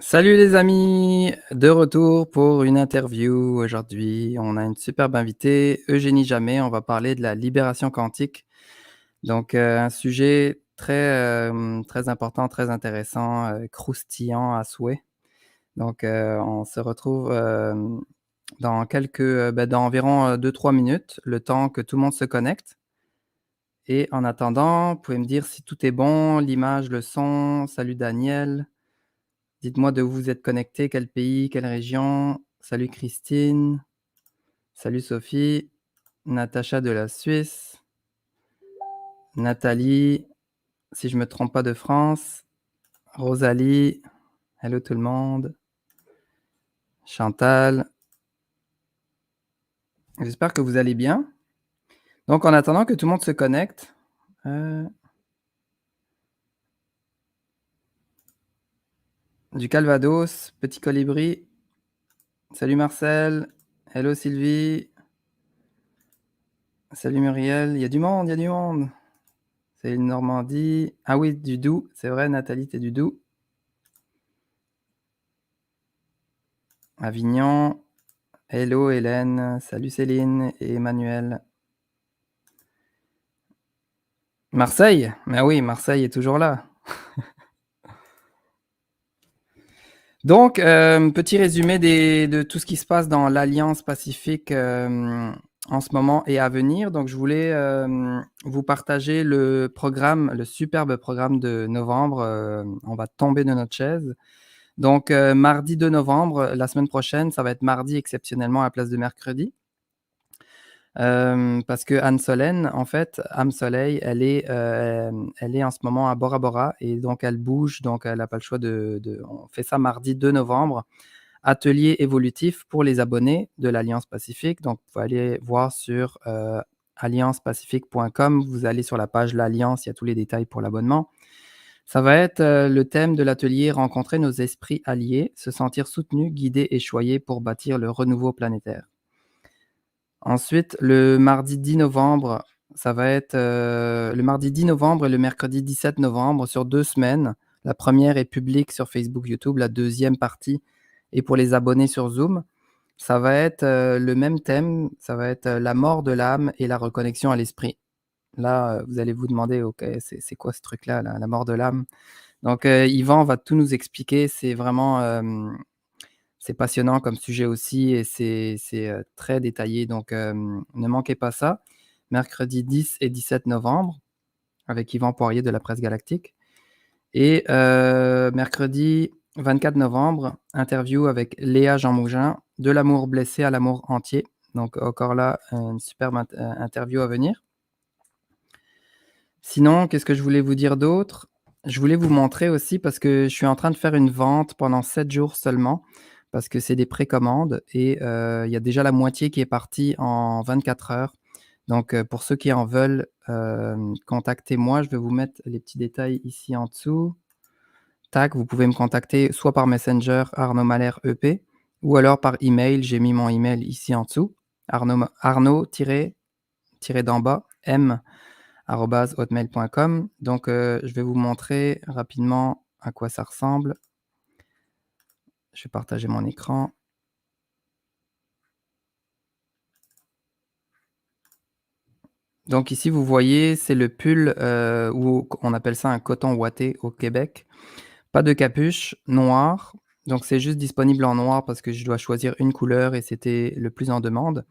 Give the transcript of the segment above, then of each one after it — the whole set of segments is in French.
Salut les amis, de retour pour une interview aujourd'hui. On a une superbe invitée, Eugénie Jammet. On va parler de la libération quantique. Donc, un sujet très important, très intéressant, croustillant à souhait. Donc, on se retrouve dans environ 2-3 minutes, le temps que tout le monde se connecte. Et en attendant, vous pouvez me dire si tout est bon, l'image, le son. Salut Daniel. Dites-moi de où vous êtes connecté, quel pays, quelle région. Salut Christine. Salut Sophie. Natacha de la Suisse. Nathalie, si je me trompe pas, de France. Rosalie. Hello tout le monde. Chantal. J'espère que vous allez bien. Donc en attendant que tout le monde se connecte. Du Calvados, Petit Colibri. Salut Marcel. Hello Sylvie. Salut Muriel. Il y a du monde, il y a du monde. C'est une Normandie. Ah oui, du Doubs. C'est vrai, Nathalie, t'es du Doubs. Avignon. Hello Hélène. Salut Céline et Emmanuel. Marseille? Mais oui, Marseille est toujours là. Donc, petit résumé de tout ce qui se passe dans l'Alliance Pacifique en ce moment et à venir. Donc, je voulais vous partager le programme, le superbe programme de novembre. On va tomber de notre chaise. Donc, mardi 2 novembre, la semaine prochaine, ça va être mardi exceptionnellement à la place de mercredi. Parce que Anne Solène, en fait, Âme Soleil, elle est en ce moment à Bora Bora et donc elle bouge, donc elle n'a pas le choix on fait ça mardi 2 novembre. Atelier évolutif pour les abonnés de l'Alliance Pacifique. Donc, vous pouvez aller voir sur alliancepacifique.com. Vous allez sur la page L'Alliance, il y a tous les détails pour l'abonnement. Ça va être le thème de l'atelier Rencontrer nos esprits alliés, se sentir soutenu, guidé et choyé pour bâtir le renouveau planétaire. Ensuite, le mardi 10 novembre, ça va être le mardi 10 novembre et le mercredi 17 novembre sur 2 semaines. La première est publique sur Facebook, YouTube. La deuxième partie est pour les abonnés sur Zoom. Ça va être le même thème, ça va être la mort de l'âme et la reconnexion à l'esprit. Là, vous allez vous demander, OK, c'est quoi ce truc-là, la mort de l'âme? Donc, Yvan va tout nous expliquer. C'est vraiment, c'est passionnant comme sujet aussi et c'est très détaillé. Donc, ne manquez pas ça. Mercredi 10 et 17 novembre avec Yvan Poirier de la Presse Galactique. Et mercredi 24 novembre, interview avec Léa Jean Mougin, de l'amour blessé à l'amour entier. Donc, encore là, une superbe interview à venir. Sinon, qu'est-ce que je voulais vous dire d'autre? Je voulais vous montrer aussi parce que je suis en train de faire une vente pendant 7 jours seulement, parce que c'est des précommandes et il y a déjà la moitié qui est partie en 24 heures. Donc, pour ceux qui en veulent, contactez-moi. Je vais vous mettre les petits détails ici en dessous. Tac, vous pouvez me contacter soit par Messenger Arnaud Malher EP ou alors par email. J'ai mis mon email ici en dessous. Arnaud d'en bas m @hotmail.com. Donc, je vais vous montrer rapidement à quoi ça ressemble. Je vais partager mon écran. Donc ici, vous voyez, c'est le pull, ou on appelle ça un coton ouaté au Québec. Pas de capuche, noir. Donc c'est juste disponible en noir parce que je dois choisir une couleur et c'était le plus en demande.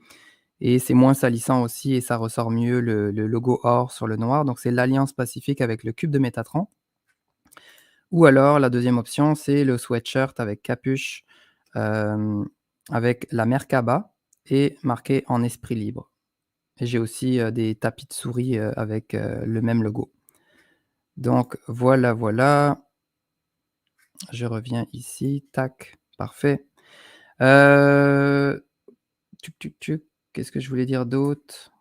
Et c'est moins salissant aussi et ça ressort mieux le logo or sur le noir. Donc c'est l'Alliance Pacifique avec le cube de Métatron. Ou alors la deuxième option, c'est le sweatshirt avec capuche, hem, avec la Merkaba et marqué en esprit libre. Et j'ai aussi, des tapis de souris, avec, le même logo. Donc voilà, voilà. Je reviens ici, tac, parfait. Heu, tuc, tuc, tuc, qu'est-ce que je voulais dire d'autre?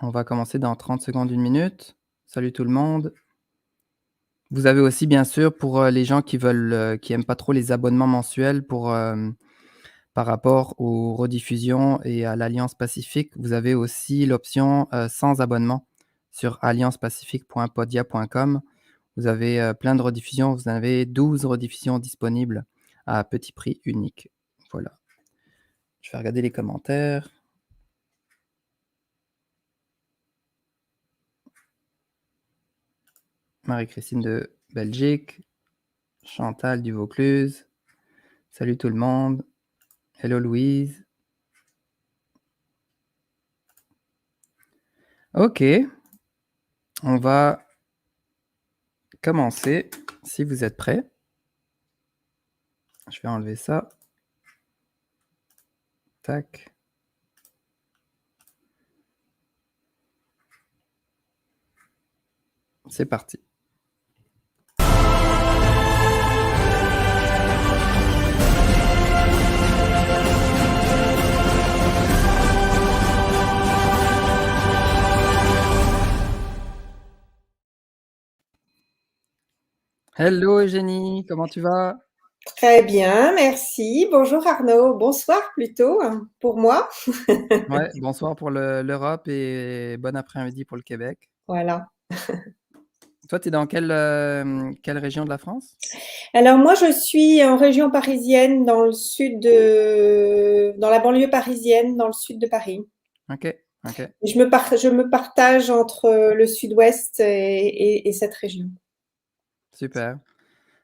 On va commencer dans 30 secondes, 1 minute. Salut tout le monde. Vous avez aussi bien sûr pour, les gens qui veulent, qui aiment pas trop les abonnements mensuels pour, par rapport aux rediffusions et à l'Alliance Pacifique, vous avez aussi l'option, sans abonnement sur alliancepacifique.podia.com. Vous avez, plein de rediffusions, vous avez 12 rediffusions disponibles à petit prix unique. Voilà. Je vais regarder les commentaires. Marie-Christine de Belgique. Chantal du Vaucluse. Salut tout le monde. Hello Louise. Ok. On va commencer si vous êtes prêts. Je vais enlever ça. Tac. C'est parti. Hello Eugénie, comment tu vas? Très bien, merci. Bonjour Arnaud. Bonsoir plutôt pour moi. Ouais, bonsoir pour l'Europe et bon après-midi pour le Québec. Voilà. Toi, tu es dans quelle région de la France? Alors moi, je suis en région parisienne, dans le sud dans la banlieue parisienne, dans le sud de Paris. Ok, ok, Je me partage entre le sud-ouest et cette région. super.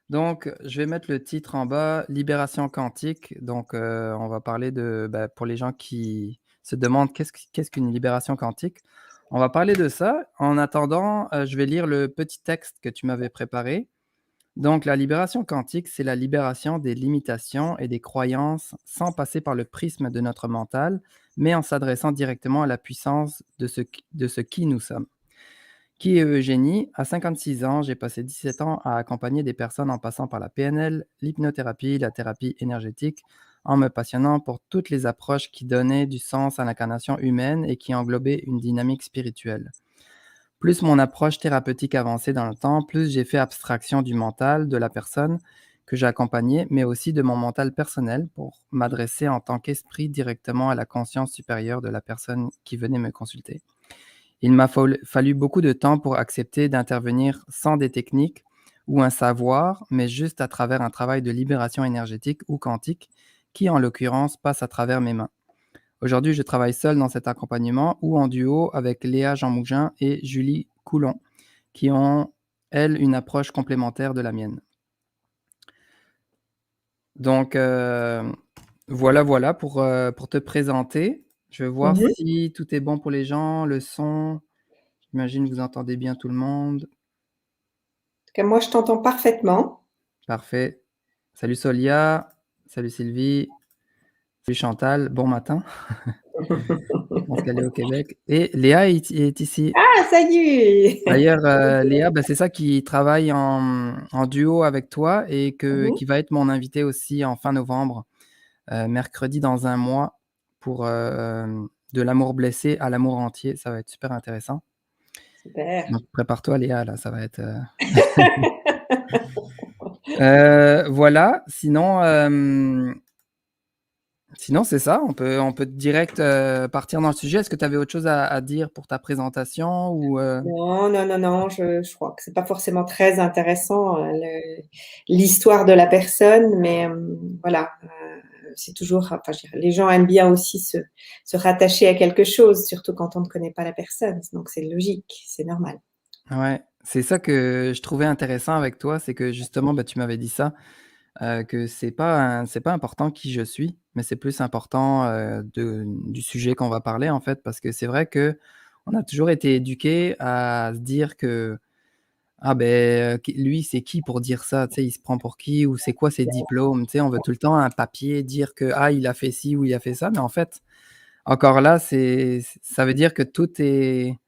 Donc, je vais mettre le titre en bas, Libération quantique. Donc, on va parler de, pour les gens qui se demandent qu'est-ce qu'une libération quantique. On va parler de ça. En attendant, je vais lire le petit texte que tu m'avais préparé. Donc, la libération quantique, c'est la libération des limitations et des croyances sans passer par le prisme de notre mental, mais en s'adressant directement à la puissance de ce qui nous sommes. Qui est Eugénie? À 56 ans, j'ai passé 17 ans à accompagner des personnes en passant par la PNL, l'hypnothérapie, la thérapie énergétique, en me passionnant pour toutes les approches qui donnaient du sens à l'incarnation humaine et qui englobaient une dynamique spirituelle. Plus mon approche thérapeutique avançait dans le temps, plus j'ai fait abstraction du mental de la personne que j'ai accompagnée, mais aussi de mon mental personnel pour m'adresser en tant qu'esprit directement à la conscience supérieure de la personne qui venait me consulter. Il m'a fallu beaucoup de temps pour accepter d'intervenir sans des techniques ou un savoir, mais juste à travers un travail de libération énergétique ou quantique qui, en l'occurrence, passe à travers mes mains. Aujourd'hui, je travaille seul dans cet accompagnement ou en duo avec Léa Jean-Mougin et Julie Coulon, qui ont, elles, une approche complémentaire de la mienne. Donc, voilà pour te présenter. Je vais voir Mhm. si tout est bon pour les gens, le son. J'imagine que vous entendez bien tout le monde. Moi, je t'entends parfaitement. Parfait. Salut Solia, salut Sylvie, salut Chantal, bon matin. Je pense qu'elle est au Québec. Et Léa est ici. Ah, salut! D'ailleurs, Léa, c'est ça qui travaille en duo avec toi et Mhm. qui va être mon invité aussi en fin novembre, mercredi dans un mois, pour de l'amour blessé à l'amour entier. Ça va être super intéressant. Super. Donc prépare-toi Léa, là, ça va être... Voilà, sinon c'est ça, on peut direct partir dans le sujet. Est-ce que tu avais autre chose à dire pour ta présentation ou Non, non, non, non, je crois que c'est pas forcément très intéressant, l'histoire de la personne, mais voilà, c'est toujours, enfin, je dirais, les gens aiment bien aussi se rattacher à quelque chose, surtout quand on ne connaît pas la personne. Donc c'est logique, c'est normal. Ouais, c'est ça que je trouvais intéressant avec toi, c'est que justement, tu m'avais dit ça, que c'est pas important qui je suis, mais c'est plus important, du sujet qu'on va parler, en fait. Parce que c'est vrai qu'on a toujours été éduqués à se dire que: «Ah qui lui, c'est qui pour dire ça?» Tu sais, il se prend pour qui? Ou c'est quoi ses diplômes? Tu sais, on veut tout le temps un papier, dire que: «Ah, il a fait ci ou il a fait ça», mais en fait, encore là, ça veut dire que tout est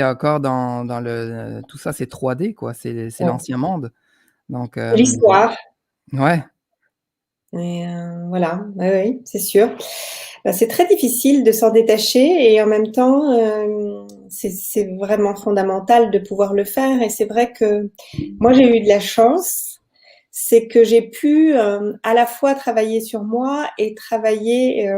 encore dans le tout ça, c'est 3D quoi, c'est Ouais. l'ancien monde. Donc C'est l'histoire. ouais, Et voilà, oui, oui, c'est sûr. Bah, c'est très difficile de s'en détacher et en même temps, c'est vraiment fondamental de pouvoir le faire. Et c'est vrai que moi, j'ai eu de la chance, c'est que j'ai pu à la fois travailler sur moi et travailler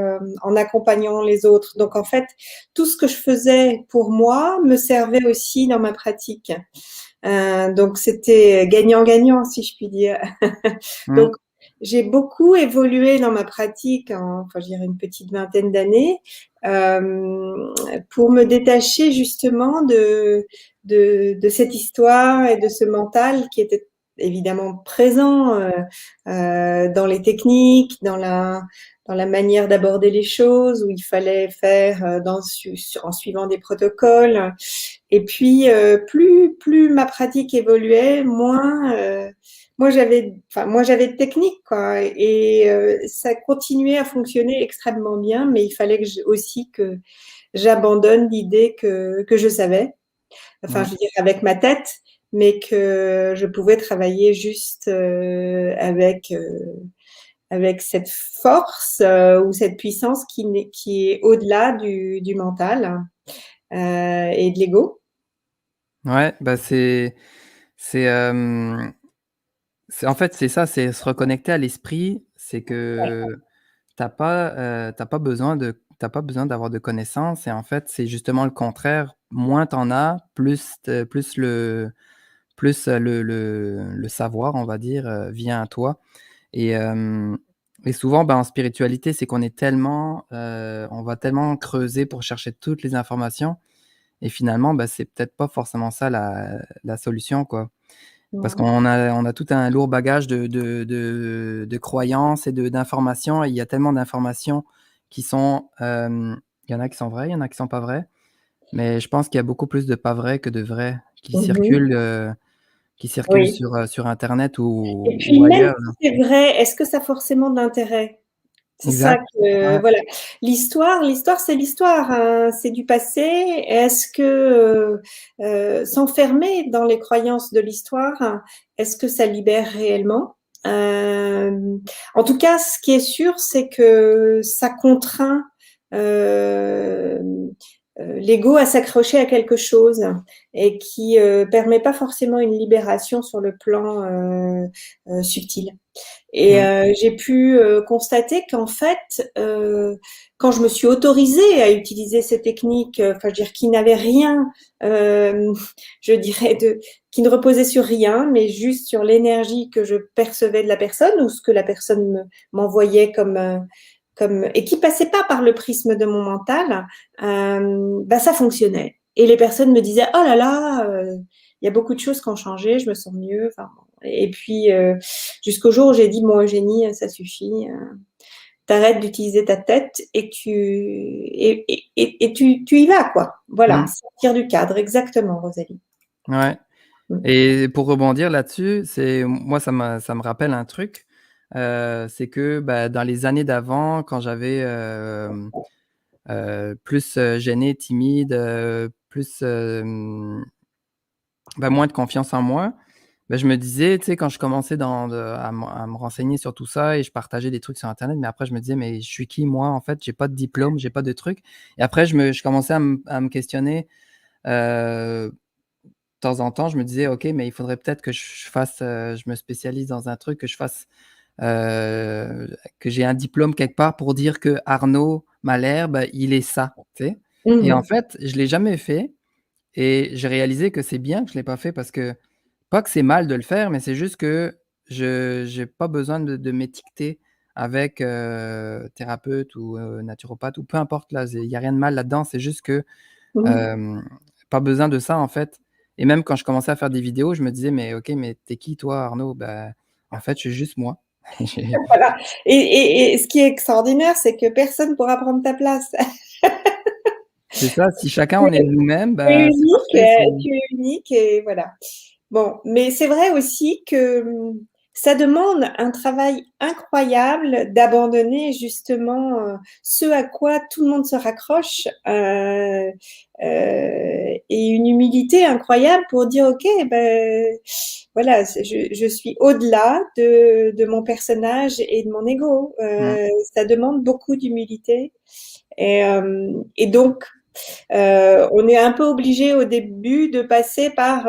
en accompagnant les autres. Donc en fait, tout ce que je faisais pour moi me servait aussi dans ma pratique. Donc c'était gagnant-gagnant, si je puis dire. mmh, Donc j'ai beaucoup évolué dans ma pratique, enfin, je dirais une petite vingtaine d'années, pour me détacher justement de cette histoire et de ce mental qui était évidemment présent dans les techniques, dans la manière d'aborder les choses, où il fallait faire en suivant des protocoles. Et puis, plus ma pratique évoluait, moins moi j'avais de technique quoi, et ça continuait à fonctionner extrêmement bien, mais il fallait aussi que j'abandonne l'idée que je savais, enfin je Mmh. veux dire avec ma tête, mais que je pouvais travailler juste avec cette force ou cette puissance qui est au-delà du mental et de l'ego. Ouais, bah, c'est, c'est en fait, c'est ça, c'est se reconnecter à l'esprit. C'est que tu pas besoin d'avoir de connaissances et en fait, c'est justement le contraire. Moins tu en as, plus le savoir, on va dire, vient à toi et et souvent, ben, en spiritualité, c'est qu'on est tellement, on va tellement creuser pour chercher toutes les informations et finalement, bah, c'est peut-être pas forcément ça la solution, quoi. Parce Ouais. qu'on a tout un lourd bagage de croyances et d'informations et il y a tellement d'informations qui sont, il y en a qui sont vraies, il y en a qui sont pas vraies, mais je pense qu'il y a beaucoup plus de pas vrais que de vrais Mhm. qui circulent Oui. sur internet Et ou puis même ailleurs, si là. c'est vrai, est-ce que ça a forcément de l'intérêt? C'est ça Exact, que ouais, voilà. L'histoire, c'est l'histoire, hein, c'est du passé. Est-ce que s'enfermer dans les croyances de l'histoire, est-ce que ça libère réellement? En tout cas, ce qui est sûr, c'est que ça contraint euh, l'ego à s'accrocher à quelque chose et qui permet pas forcément une libération sur le plan subtil. Et mmh, j'ai pu constater qu'en fait, quand je me suis autorisée à utiliser ces techniques, enfin, je veux dire, qui n'avaient rien, euh, je dirais, qui ne reposaient sur rien, mais juste sur l'énergie que je percevais de la personne ou ce que la personne m'envoyait et qui passait pas par le prisme de mon mental, bah, ça fonctionnait. Et les personnes me disaient, oh là là, il y a beaucoup de choses qui ont changé, je me sens mieux. Enfin, bon. Et puis, jusqu'au jour où j'ai dit, bon, Eugénie, ça suffit. T'arrêtes d'utiliser ta tête et tu y vas, quoi. Voilà, mmh, sortir du cadre, exactement, Rosalie. ouais Mm. et pour rebondir là-dessus, c'est moi ça me rappelle un truc, c'est que, bah, dans les années d'avant, quand j'avais, plus, gêné, timide, plus, bah, moins de confiance en moi. Bah, je me disais, tu sais, quand je commençais dans de à me renseigner sur tout ça et je partageais des trucs sur internet, mais après je me disais: «Mais je suis qui moi, en fait? J'ai pas de diplôme, j'ai pas de truc» et après je commençais à me questionner, de temps en temps, je me disais: «OK, mais il faudrait peut-être que je me spécialise dans un truc, que je fasse, que j'ai un diplôme quelque part pour dire que Arnaud Malherbe, il est ça», tu sais? Et en Mhm. fait, je l'ai jamais fait et j'ai réalisé que c'est bien que je l'ai pas fait parce que pas que c'est mal de le faire, mais c'est juste que je j'ai pas besoin de m'étiqueter avec, thérapeute ou, naturopathe ou peu importe là, il y a rien de mal là-dedans. C'est juste que, Mhm. hem, pas besoin de ça en fait et même quand je commençais à faire des vidéos, je me disais: «Mais OK, mais tu es qui toi Arnaud?» «Bah, en fait, je suis juste moi». J'ai Voilà. Et ce qui est extraordinaire, c'est que personne pourra prendre ta place. c'est ça, si chacun on est nous-mêmes, Tu es bah, c'est unique, parfait, c'est tu es unique et voilà. Bon, mais c'est vrai aussi que ça demande un travail incroyable d'abandonner justement ce à quoi tout le monde se raccroche et une humilité incroyable pour dire ok, ben voilà, je suis au-delà de mon personnage et de mon ego. mmh, Ça demande beaucoup d'humilité et donc on est un peu obligé au début de passer par,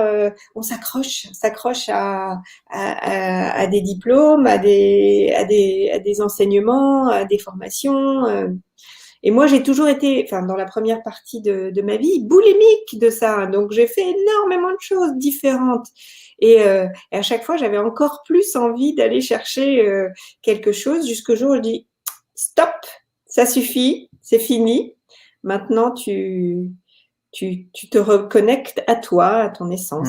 on s'accroche à des diplômes, à des enseignements, à des formations. Et moi, j'ai toujours été, enfin, dans la première partie de ma vie, boulimique de ça. Donc, j'ai fait énormément de choses différentes. Et à chaque fois, j'avais encore plus envie d'aller chercher quelque chose jusqu'au jour où je dis, stop, ça suffit, c'est fini. Maintenant, tu te reconnectes à toi, à ton Mmh. essence.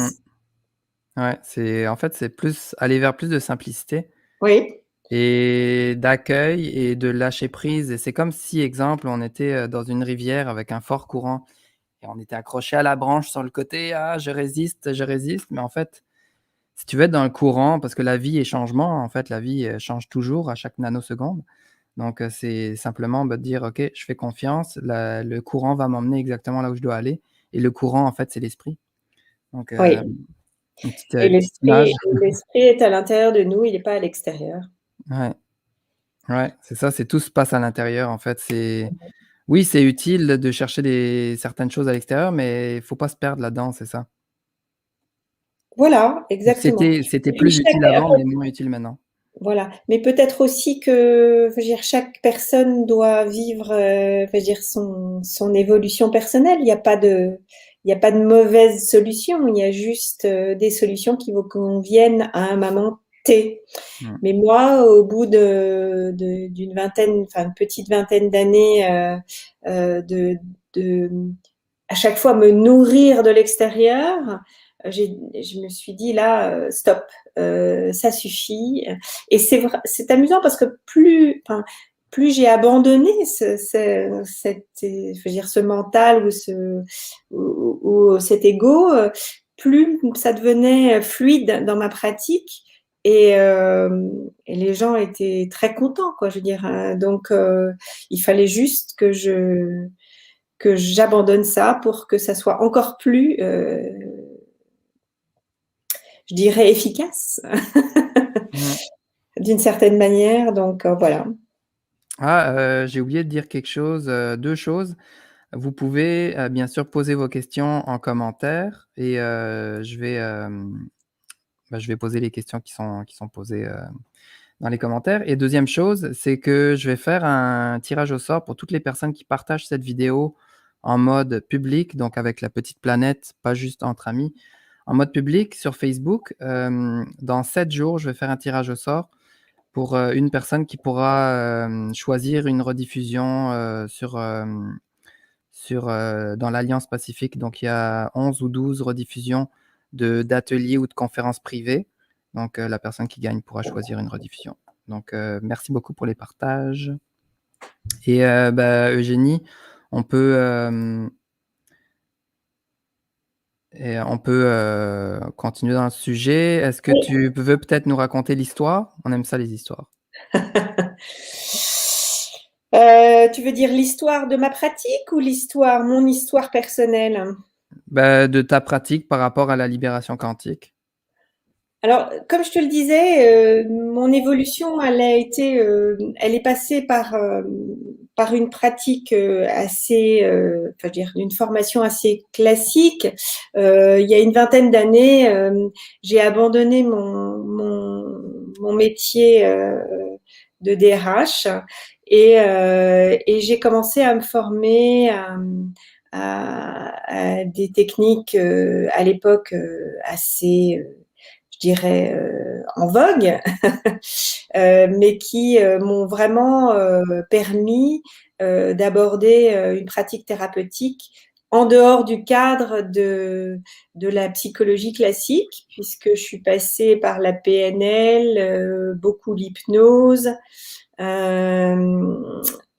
Ouais, en fait, c'est plus aller vers plus de simplicité Oui, et d'accueil et de lâcher prise et c'est comme si, exemple, on était, dans une rivière avec un fort courant et on était accroché à la branche sur le côté: «Ah, je résiste», mais en fait, si tu veux être dans le courant parce que la vie est changement, en fait, la vie, change toujours à chaque nanoseconde. Donc, c'est simplement, bah, de dire: «OK, je fais confiance, le courant va m'emmener exactement là où je dois aller» et le courant, en fait, c'est l'esprit. Donc, oui. Et petite image. l'esprit est à l'intérieur de nous, il n'est pas à l'extérieur. Ouais, ouais, c'est ça, c'est tout se passe à l'intérieur, en fait. C'est oui, c'est utile de chercher certaines choses à l'extérieur, mais il faut pas se perdre là-dedans, c'est ça. Voilà, Ou exactement. c'était Et puis plus utile avant, mais moins utile maintenant. voilà, mais peut-être aussi que, je veux dire, chaque personne doit vivre, je veux dire, son évolution personnelle. Il y a pas de mauvaise solution. Il y a juste des solutions qui vous conviennent à un moment T. Mmh. Mais moi, au bout d'une vingtaine, enfin une petite vingtaine d'années de, de à chaque fois me nourrir de l'extérieur, je me suis dit là, stop, ça suffit. Et c'est amusant parce que plus j'ai abandonné je veux dire, ce mental ou cet ego, plus ça devenait fluide dans ma pratique. Et les gens étaient très contents, quoi. Je veux dire, donc il fallait juste que j'abandonne ça pour que ça soit encore plus, je dirais, efficace Mmh. d'une certaine manière. Donc voilà. Ah, j'ai oublié de dire quelque chose, 2 choses. Vous pouvez, bien sûr poser vos questions en commentaire et je vais poser les questions qui sont posées, dans les commentaires et deuxième chose, c'est que je vais faire un tirage au sort pour toutes les personnes qui partagent cette vidéo en mode public, donc avec la petite planète, pas juste entre amis. En mode public sur Facebook, dans 7 jours, je vais faire un tirage au sort pour, une personne qui pourra, choisir une rediffusion, dans l'Alliance Pacifique. Donc il y a 11 ou 12 rediffusions d'ateliers ou de conférences privées. Donc, la personne qui gagne pourra choisir une rediffusion. Donc, merci beaucoup pour les partages et bah, Eugénie, on peut, continuer dans le sujet. Est-ce que Oui. tu veux peut-être nous raconter l'histoire? On aime ça les histoires. Tu veux dire l'histoire de ma pratique ou mon histoire personnelle? Bah, de ta pratique par rapport à la libération quantique. Alors, comme je te le disais, mon évolution, elle est passée par une pratique assez, enfin, je veux dire, une formation assez classique. Il y a une vingtaine d'années, j'ai abandonné mon métier de DRH et j'ai commencé à me former à des techniques à l'époque assez je dirais, en vogue, mais qui m'ont vraiment permis d'aborder une pratique thérapeutique en dehors du cadre de la psychologie classique, puisque je suis passée par la PNL, beaucoup l'hypnose.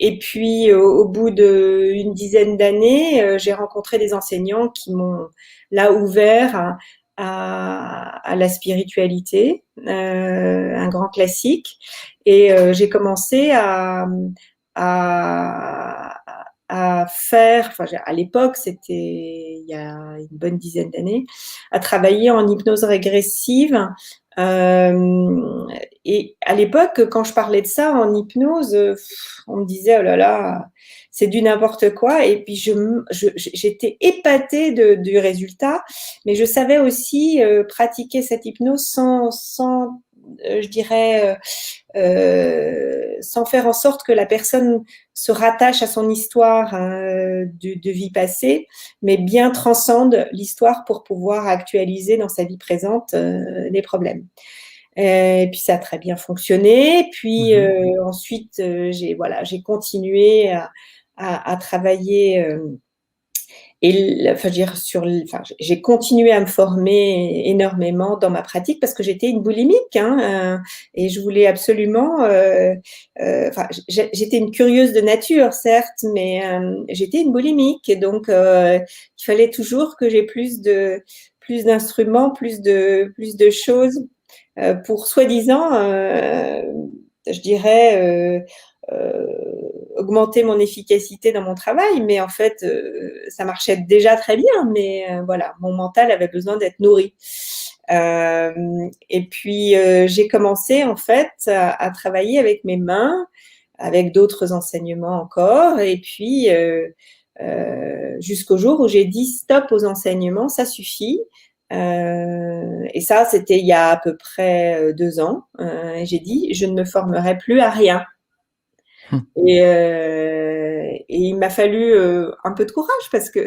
Et puis, au bout d'une dizaine d'années, j'ai rencontré des enseignants qui m'ont là ouvert à la spiritualité, un grand classique. Et j'ai commencé à, à faire, enfin à l'époque, c'était il y a une bonne dizaine d'années, à travailler en hypnose régressive. Euh, et à l'époque, quand je parlais de ça en hypnose, on me disait oh là là, c'est du n'importe quoi. Et puis j'étais épatée du résultat, mais je savais aussi pratiquer cette hypnose sans je dirais, sans faire en sorte que la personne se rattache à son histoire de vie passée, mais bien transcende l'histoire pour pouvoir actualiser dans sa vie présente les problèmes. Et puis ça a très bien fonctionné. Puis Mmh. ensuite, j'ai continué à travailler enfin, je veux dire, j'ai continué à me former énormément dans ma pratique parce que j'étais une boulimique, et je voulais absolument. Enfin, j'étais une curieuse de nature, certes, mais j'étais une boulimique, et donc il fallait toujours que j'ai plus d'instruments, plus de choses pour soi-disant, je dirais. Augmenter mon efficacité dans mon travail, mais en fait, ça marchait déjà très bien, mais voilà, mon mental avait besoin d'être nourri. Et puis, j'ai commencé en fait à travailler avec mes mains, avec d'autres enseignements encore, et puis jusqu'au jour où j'ai dit stop aux enseignements, ça suffit. Et ça, c'était il y a à peu près 2 ans. Et j'ai dit, je ne me formerai plus à rien. Et il m'a fallu un peu de courage parce que,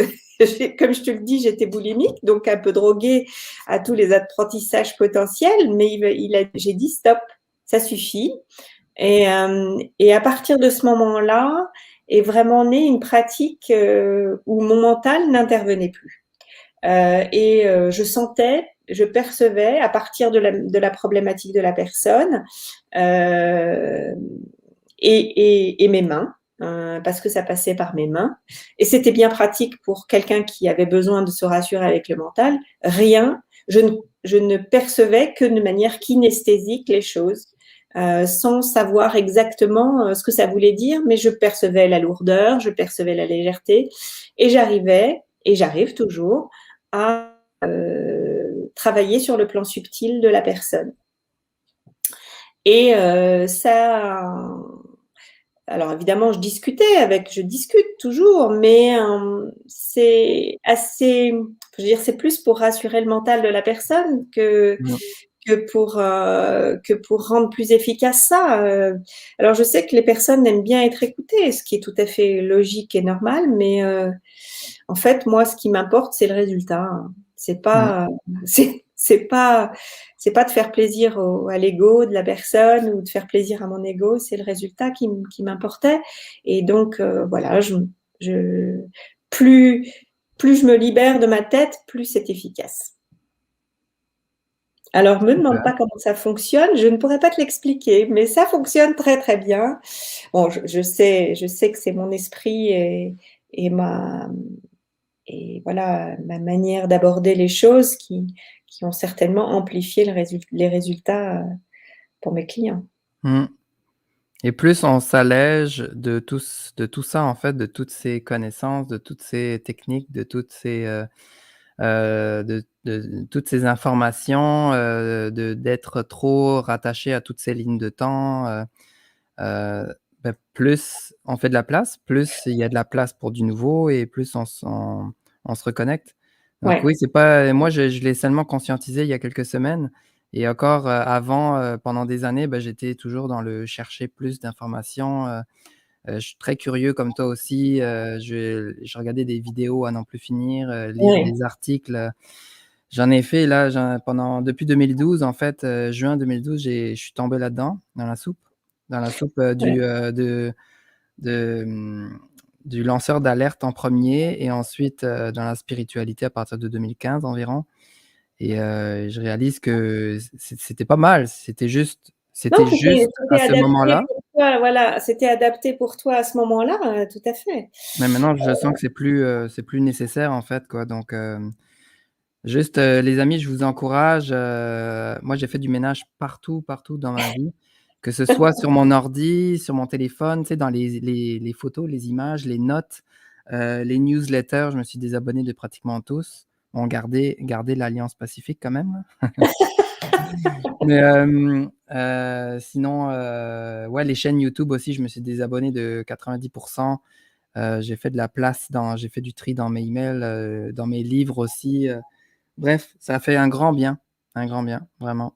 comme je te le dis, j'étais boulimique, donc un peu droguée à tous les apprentissages potentiels, mais j'ai dit stop, ça suffit. Et à partir de ce moment-là est vraiment née une pratique où mon mental n'intervenait plus. Je percevais à partir de la problématique de la personne euh, et mes mains, parce que ça passait par mes mains. Et c'était bien pratique pour quelqu'un qui avait besoin de se rassurer avec le mental. Rien, je ne percevais que de manière kinesthésique les choses. Sans savoir exactement ce que ça voulait dire, mais je percevais la lourdeur, je percevais la légèreté, et j'arrivais, et j'arrive toujours, à travailler sur le plan subtil de la personne. Et alors évidemment, je discute toujours, mais c'est assez, je veux dire, c'est plus pour rassurer le mental de la personne Mmh. que pour rendre plus efficace ça. Alors je sais que les personnes aiment bien être écoutées, ce qui est tout à fait logique et normal, mais en fait, moi, ce qui m'importe, c'est le résultat. C'est Mmh. pas, c'est pas de faire plaisir à l'ego de la personne ou de faire plaisir à mon ego, c'est le résultat qui m'importait. Et donc, voilà, je, plus, plus je me libère de ma tête, plus c'est efficace. Alors, me demande Super. pas comment ça fonctionne, je ne pourrais pas te l'expliquer, mais ça fonctionne très très bien. Bon, je sais que c'est mon esprit et et voilà, ma manière d'aborder les choses qui ont certainement amplifié les résultats pour mes clients. Mmh. Et plus on s'allège de tout ça, en fait, de toutes ces connaissances, de toutes ces techniques, de toutes ces, de toutes ces informations, d'être trop rattaché à toutes ces lignes de temps, plus on fait de la place, plus il y a de la place pour du nouveau et plus on se reconnecte. Donc Ouais, oui, c'est pas moi je l'ai seulement conscientisé il y a quelques semaines et encore, avant, pendant des années, j'étais toujours dans le chercher plus d'informations, je suis très curieux comme toi aussi, je regardais des vidéos à n'en plus finir, lire ouais, des articles, j'en ai fait là, pendant depuis 2012 en fait, juin 2012, je suis tombé là-dedans, dans la soupe, ouais. de, mmh, du lanceur d'alerte en premier et ensuite, dans la spiritualité à partir de 2015 environ et je réalise que c'était pas mal, Non, c'était juste c'était à ce adapté moment-là, pour toi, voilà, c'était adapté pour toi à ce moment-là, tout à fait. mais maintenant je sens que c'est plus nécessaire en fait quoi donc juste, les amis, je vous encourage, moi j'ai fait du ménage partout, partout dans ma vie, que ce soit sur mon ordi, sur mon téléphone, tu sais, dans les photos, les images, les notes, les newsletters, je me suis désabonné de pratiquement tous. Bon, garder l'Alliance Pacifique quand même. Mais, sinon, ouais, les chaînes YouTube aussi, je me suis désabonné de 90. J'ai fait du tri dans mes emails, dans mes livres aussi, bref, ça a fait un grand bien, vraiment.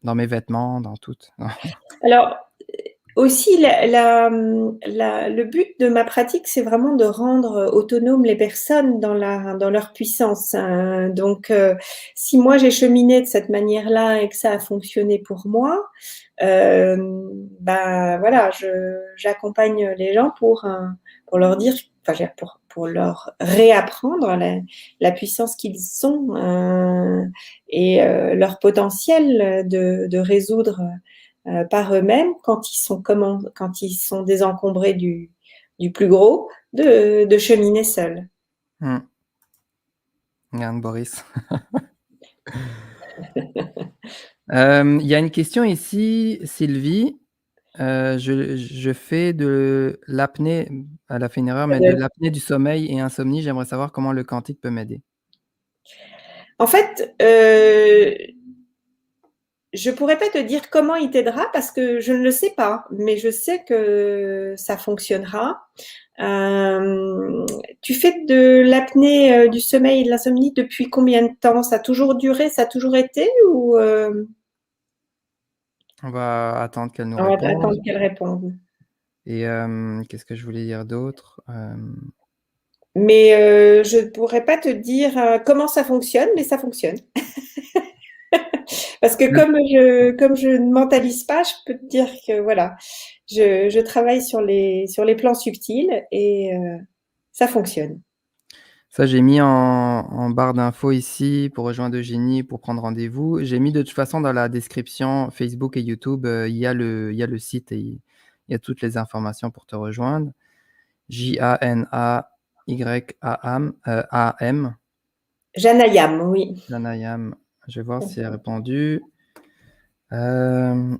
Dans mes vêtements, dans tout. Alors, aussi, le but de ma pratique, c'est vraiment de rendre autonomes les personnes dans leur puissance, hein. Donc, si moi j'ai cheminé de cette manière-là et que ça a fonctionné pour moi, bah voilà, j'accompagne les gens pour leur dire, enfin, pour leur réapprendre la puissance qu'ils sont, et leur potentiel de résoudre par eux-mêmes quand ils sont désencombrés du plus gros, de cheminer seuls. Hmm. Regarde, Boris. Il y a une question ici, Sylvie. Je fais de l'apnée, elle a fait une erreur, mais de l'apnée du sommeil et insomnie. J'aimerais savoir comment le quantique peut m'aider. En fait, je pourrais pas te dire comment il t'aidera parce que je ne le sais pas, mais je sais que ça fonctionnera. Tu fais de l'apnée du sommeil et de l'insomnie depuis combien de temps? Ça a toujours duré, ça a toujours été ou On va attendre qu'elle nous on va réponde. attendre qu'elle réponde. Et qu'est-ce que je voulais dire d'autre? Mais je ne pourrais pas te dire comment ça fonctionne, mais ça fonctionne. Parce que comme je ne mentalise pas, je peux te dire que voilà, je travaille sur les plans subtils et ça fonctionne. Ça, j'ai mis en barre d'infos ici pour rejoindre Eugénie, pour prendre rendez-vous. J'ai mis de toute façon dans la description Facebook et YouTube, il y a le site et il y a toutes les informations pour te rejoindre. Janayam, AM, Janayam, oui. Janayam. Je vais voir si elle a répondu. Euh,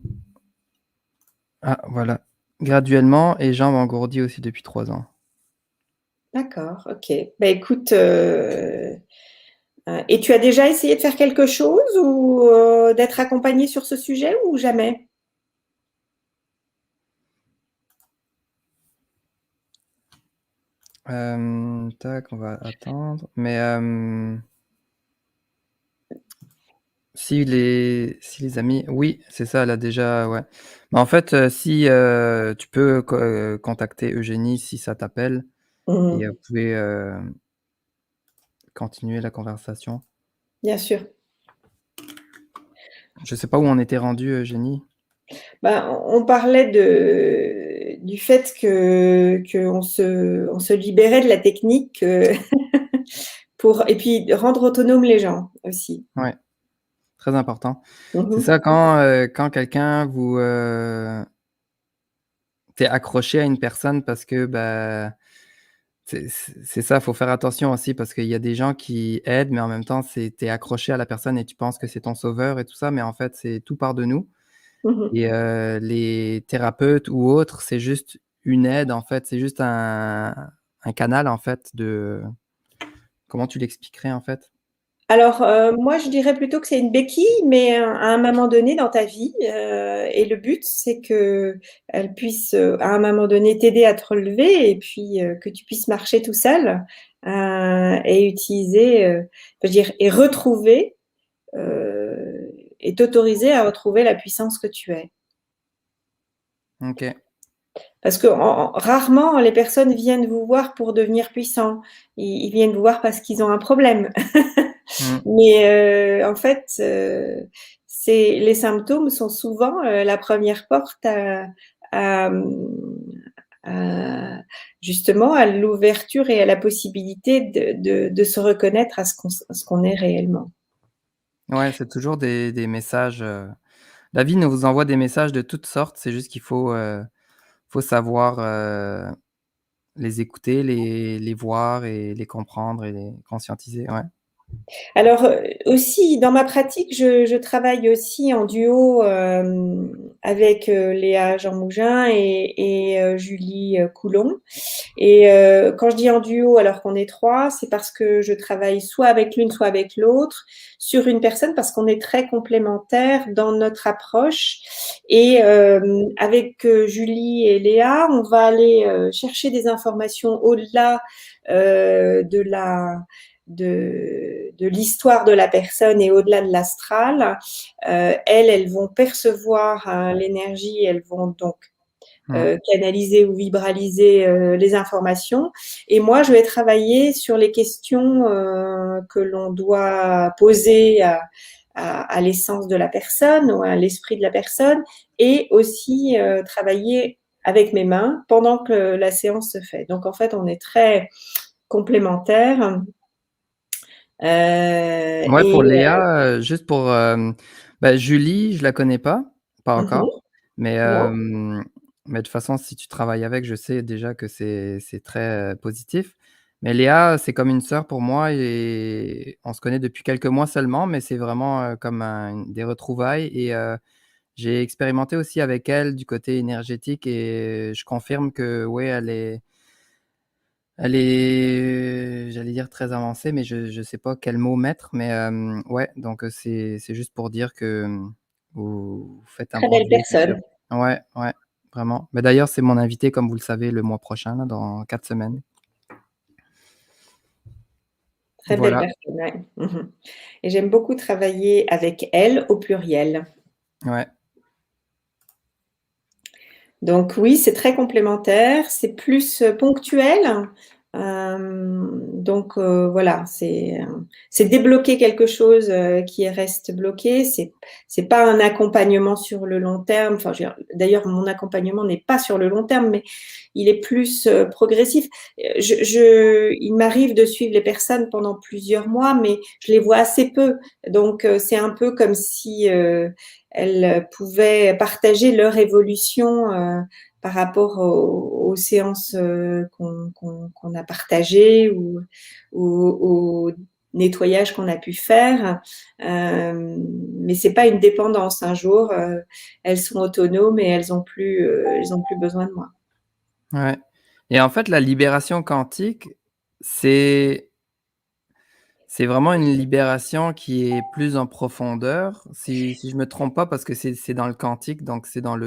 Ah, voilà. Graduellement et jambes engourdies aussi depuis 3 ans. D'accord, ok. Bah écoute, et tu as déjà essayé de faire quelque chose ou d'être accompagné sur ce sujet ou jamais? Tac, on va attendre. Mais si les amis, oui, c'est ça, elle a déjà, ouais. Mais en fait, si tu peux contacter Eugénie si ça t'appelle et Mhm, vous pouvez continuer la conversation. bien sûr. Je sais pas où on était rendu, Eugénie. Ben, on parlait du fait on se libérait de la technique et puis rendre autonomes les gens aussi. Ouais, très important. C'est Mhm, ça quand quelqu'un vous t'es accroché à une personne parce que bah c'est ça, faut faire attention aussi parce qu'il y a des gens qui aident, mais en même temps, tu es accroché à la personne et tu penses que c'est ton sauveur et tout ça, mais en fait, c'est tout part de nous mhm. et les thérapeutes ou autres, c'est juste une aide, en fait, c'est juste un canal, en fait, de comment tu l'expliquerais, en fait? Alors, moi, je dirais plutôt que c'est une béquille, mais à un moment donné dans ta vie, et le but, c'est que elle puisse, à un moment donné, t'aider à te relever et puis que tu puisses marcher tout seul et utiliser, je veux dire, et retrouver et t'autoriser à retrouver la puissance que tu es. OK. Parce que rarement les personnes viennent vous voir pour devenir puissants. Ils viennent vous voir parce qu'ils ont un problème. Mmh. Mais en fait, les symptômes sont souvent la première porte à, à- justement à l'ouverture et à la possibilité de se reconnaître à ce qu'on est réellement. Ouais, c'est toujours des messages, la vie nous vous envoie des messages de toutes sortes, c'est juste qu'il faut savoir, les écouter, les voir et les comprendre et les conscientiser, ouais. Alors, aussi dans ma pratique, je travaille aussi en duo, avec, Léa Jean-Mougin et Julie, Coulon et quand je dis en duo alors qu'on est 3, c'est parce que je travaille soit avec l'une, soit avec l'autre sur une personne parce qu'on est très complémentaires dans notre approche et avec, Julie et Léa, on va aller, chercher des informations au-delà, de de l'histoire de la personne et au-delà de l'astral, elles vont percevoir l'énergie, elles vont donc canaliser ou vibraliser les informations. Et moi, je vais travailler sur les questions que l'on doit poser à l'essence de la personne ou à l'esprit de la personne, et aussi travailler avec mes mains pendant que la séance se fait. Donc, en fait, on est très complémentaires. Ouais, pour Léa, juste pour bah, Julie, je la connais pas encore, mais non. mais de toute façon, si tu travailles avec, je sais déjà que c'est très positif. Mais Léa, c'est comme une sœur pour moi et on se connaît depuis quelques mois seulement, mais c'est vraiment comme des retrouvailles et j'ai expérimenté aussi avec elle du côté énergétique et je confirme que oui, elle est, j'allais dire très avancée, mais je sais pas quel mot mettre, mais ouais, donc c'est juste pour dire que vous faites un Très bon belle duo, c'est sûr. personne. Ouais, ouais, vraiment. Mais d'ailleurs, c'est mon invité, comme vous le savez, le mois prochain, là, dans 4 semaines. Très belle Voilà, personne, ouais. Et j'aime beaucoup travailler avec elle au pluriel. ouais. Donc oui, c'est très complémentaire, c'est plus ponctuel. Donc voilà, c'est débloquer quelque chose qui reste bloqué. C'est pas un accompagnement sur le long terme. Enfin, d'ailleurs, mon accompagnement n'est pas sur le long terme, mais il est plus progressif. Il m'arrive de suivre les personnes pendant plusieurs mois, mais je les vois assez peu. Donc c'est un peu comme si elles pouvaient partager leur évolution par rapport aux séances qu'on a partagées ou au nettoyage qu'on a pu faire. Mais c'est pas une dépendance. Un jour, elles sont autonomes et elles ont plus besoin de moi. Ouais. Et en fait, la libération quantique, c'est c'est vraiment une libération qui est plus en profondeur, si je me trompe pas, parce que c'est dans le quantique, donc c'est dans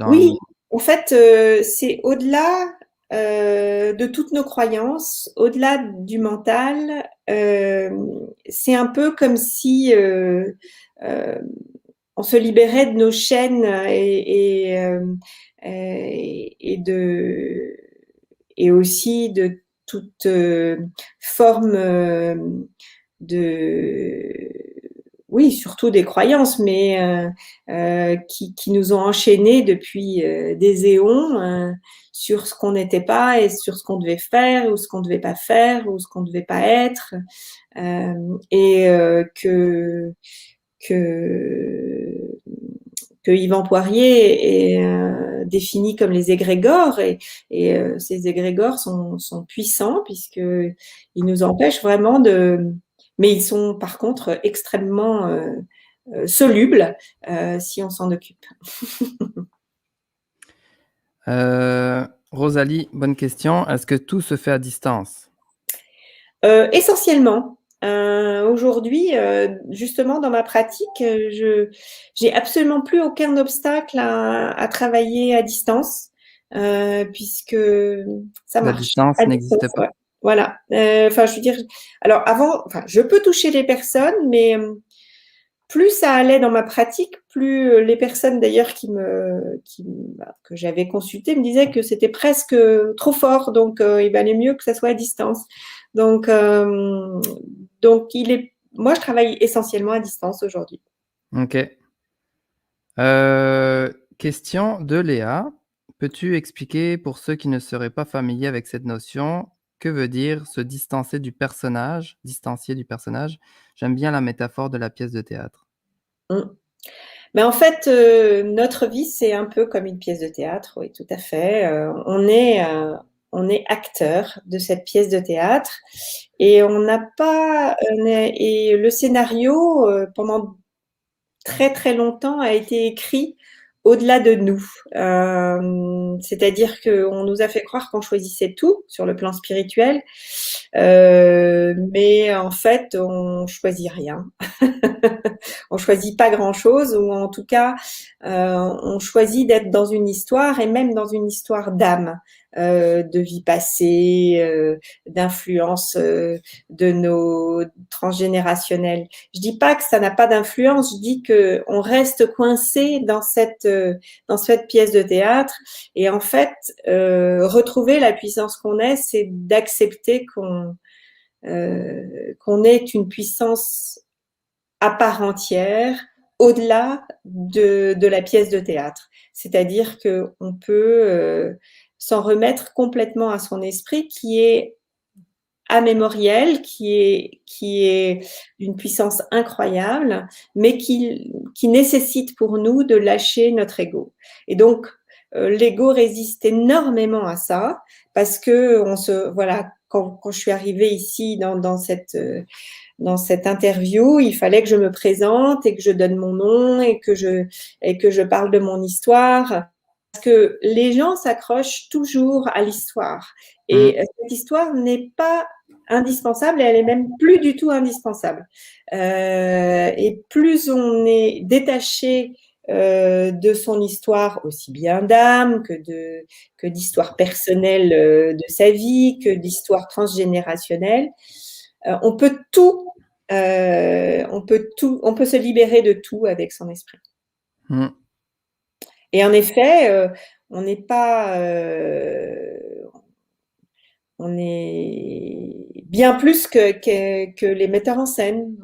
Oui, en fait, c'est au-delà de toutes nos croyances, au-delà du mental. C'est un peu comme si euh, on se libérait de nos chaînes et aussi de toute forme de oui, surtout des croyances, mais qui nous ont enchaînés depuis des éons sur ce qu'on n'était pas et sur ce qu'on devait faire ou ce qu'on ne devait pas faire ou ce qu'on ne devait pas être, et que que Yvan Poirier est défini comme les égrégores, et ces égrégores sont puissants puisqu'ils nous empêchent vraiment de... Mais ils sont par contre extrêmement solubles si on s'en occupe. Rosalie, bonne question. Est-ce que tout se fait à distance? Essentiellement. Aujourd'hui, justement, dans ma pratique, j'ai absolument plus aucun obstacle à travailler à distance, puisque ça La marche distance à distance. n'existe pas. Ouais. Voilà. Enfin, je veux dire, alors avant, enfin, je peux toucher les personnes, mais plus ça allait dans ma pratique, plus les personnes d'ailleurs que j'avais consultées me disaient que c'était presque trop fort, donc il valait mieux que ça soit à distance. Donc, moi je travaille essentiellement à distance aujourd'hui. Ok. Question de Léa. Peux-tu expliquer pour ceux qui ne seraient pas familiers avec cette notion, que veut dire se distancer du personnage, distancier du personnage? J'aime bien la métaphore de la pièce de théâtre. Mm. Mais en fait, notre vie, c'est un peu comme une pièce de théâtre, oui, tout à fait. On est acteur de cette pièce de théâtre et on n'a pas, et le scénario, pendant très très longtemps, a été écrit au-delà de nous. C'est-à-dire qu'on nous a fait croire qu'on choisissait tout sur le plan spirituel, Mais en fait, on choisit rien. On choisit pas grand-chose, ou en tout cas, on choisit d'être dans une histoire, et même dans une histoire d'âme, de vie passée, d'influence de nos transgénérationnels. Je dis pas que ça n'a pas d'influence, je dis que on reste coincé dans cette pièce de théâtre. Et en fait, retrouver la puissance qu'on est, c'est d'accepter qu'on est une puissance à part entière, au-delà de la pièce de théâtre. C'est-à-dire qu'on peut s'en remettre complètement à son esprit, qui est amémoriel, qui est d'une puissance incroyable, mais qui nécessite pour nous de lâcher notre ego. Et donc, l'ego résiste énormément à ça, parce que voilà, quand je suis arrivée ici dans cette interview, il fallait que je me présente et que je donne mon nom et que je parle de mon histoire, parce que les gens s'accrochent toujours à l'histoire. Mmh. Et cette histoire n'est pas indispensable, et elle est même plus du tout indispensable. Et plus on est détaché de son histoire, aussi bien d'âme que d'histoire personnelle de sa vie, que d'histoire transgénérationnelle, on peut on peut se libérer de tout avec son esprit. Mmh. Et en effet, on n'est pas, on est bien plus que les metteurs en scène.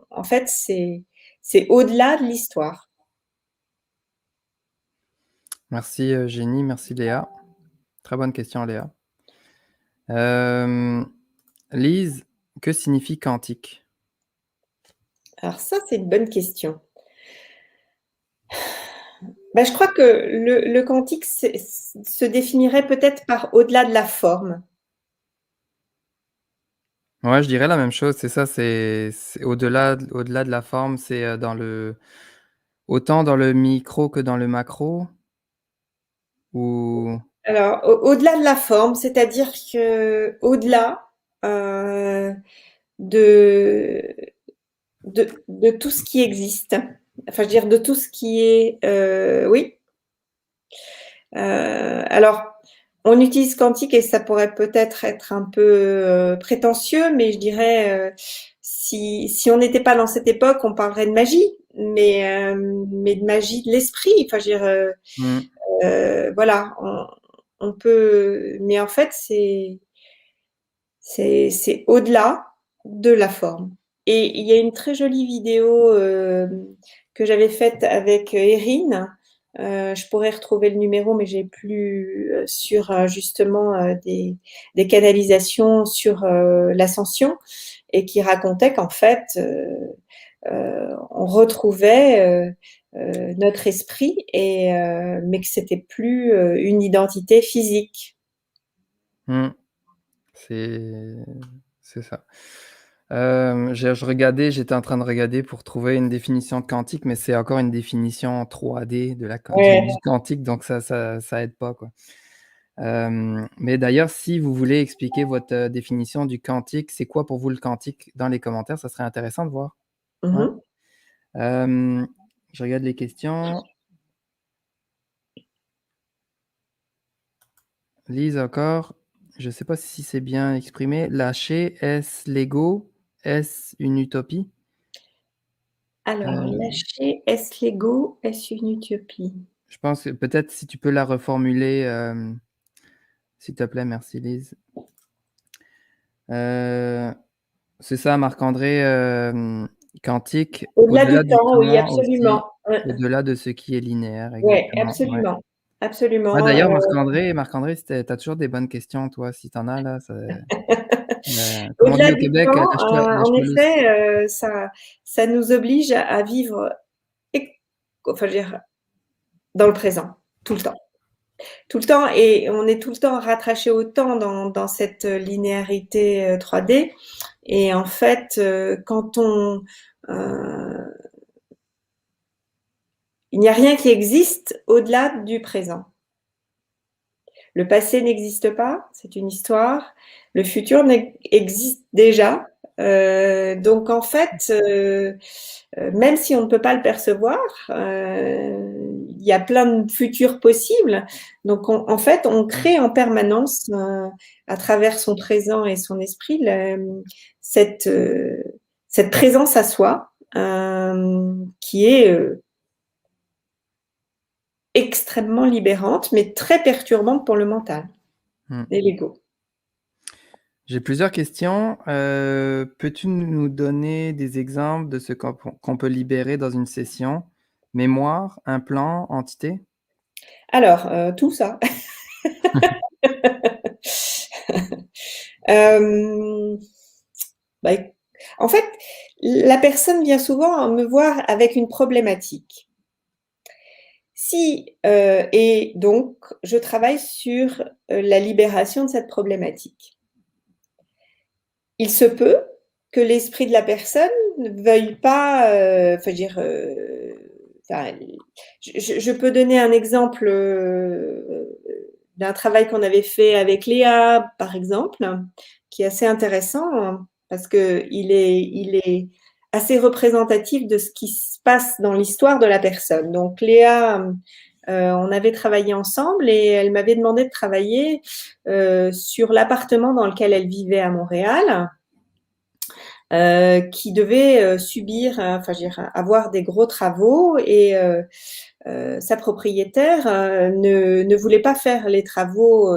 En fait, c'est au-delà de l'histoire. Merci, Jenny, merci Léa. Très bonne question, Léa. Lise, que signifie quantique? Alors ça, c'est une bonne question. Ben, je crois que le quantique se définirait peut-être par au-delà de la forme. Ouais, je dirais la même chose, c'est ça, c'est au-delà de la forme, c'est, autant dans le micro que dans le macro? Ou Alors, au-delà de la forme, c'est-à-dire que au-delà euh, de, de tout ce qui existe, enfin, je veux dire, de tout ce qui est, oui. Alors, on utilise quantique et ça pourrait peut-être être un peu prétentieux, mais je dirais, si on n'était pas dans cette époque, on parlerait de magie, mais de magie de l'esprit. Enfin, je veux dire, mmh, voilà, on peut, mais en fait, c'est au-delà de la forme. Et il y a une très jolie vidéo que j'avais faite avec Erin. Je pourrais retrouver le numéro, mais j'ai plus sur justement des canalisations sur l'ascension, et qui racontait qu'en fait, on retrouvait notre esprit, mais que c'était plus une identité physique. mmh, c'est c'est ça. Je regardais J'étais en train de regarder pour trouver une définition de quantique, mais c'est encore une définition 3D de la quan du Ouais. quantique, donc ça aide pas, quoi. Mais d'ailleurs, si vous voulez expliquer votre, définition du quantique, c'est quoi pour vous le quantique dans les commentaires? Ça serait intéressant de voir. Ouais. Mhm. Hem, je regarde les questions. Lise encore, je sais pas si c'est bien exprimé. Lâcher, est-ce l'ego? Est-ce une utopie? Alors, Heu, lâcher, est-ce l'ego? Est-ce une utopie? je pense que peut-être si tu peux la reformuler, s'il te plaît, merci Lise. Heu, c'est ça Marc-André, quantique, Au-delà au-delà du du temps, oui, temps aussi, absolument. Ouais, au-delà de ce qui est linéaire, ouais, exactement, ouais. absolument. Ouais, Absolument. d'ailleurs Marc-André, c'était tu toujours des bonnes questions toi, si tu en as là, comme on dit Au-delà au du Québec, temps, en lâche-toi lousse. effet, ça nous oblige à vivre, enfin, je veux dire, dans le présent, tout le temps. Tout le temps, et on est tout le temps rattaché au temps dans cette linéarité 3D. Et en fait, euh, il n'y a rien qui existe au-delà du présent. Le passé n'existe pas, c'est une histoire. Le futur existe déjà. Donc en fait, même si on ne peut pas le percevoir, il y a plein de futurs possibles. Donc en fait, on crée en permanence, à travers son présent et son esprit, cette, cette présence à soi, qui est extrêmement libérante, mais très perturbante pour le mental Mmh. et l'ego. J'ai plusieurs questions. Peux-tu nous donner des exemples de ce qu'on peut libérer dans une session? Mémoire, implant, entité? Alors, tout ça. Euh, bah, en fait, la personne vient souvent me voir avec une problématique. Et donc, je travaille sur la libération de cette problématique. Il se peut que l'esprit de la personne ne veuille pas, je peux donner un exemple d'un travail qu'on avait fait avec Léa, par exemple, qui est assez intéressant parce qu'il est assez représentatif de ce qui se passe dans l'histoire de la personne. Donc Léa, on avait travaillé ensemble et elle m'avait demandé de travailler sur l'appartement dans lequel elle vivait à Montréal. Qui devait subir, avoir des gros travaux et sa propriétaire ne voulait pas faire les travaux,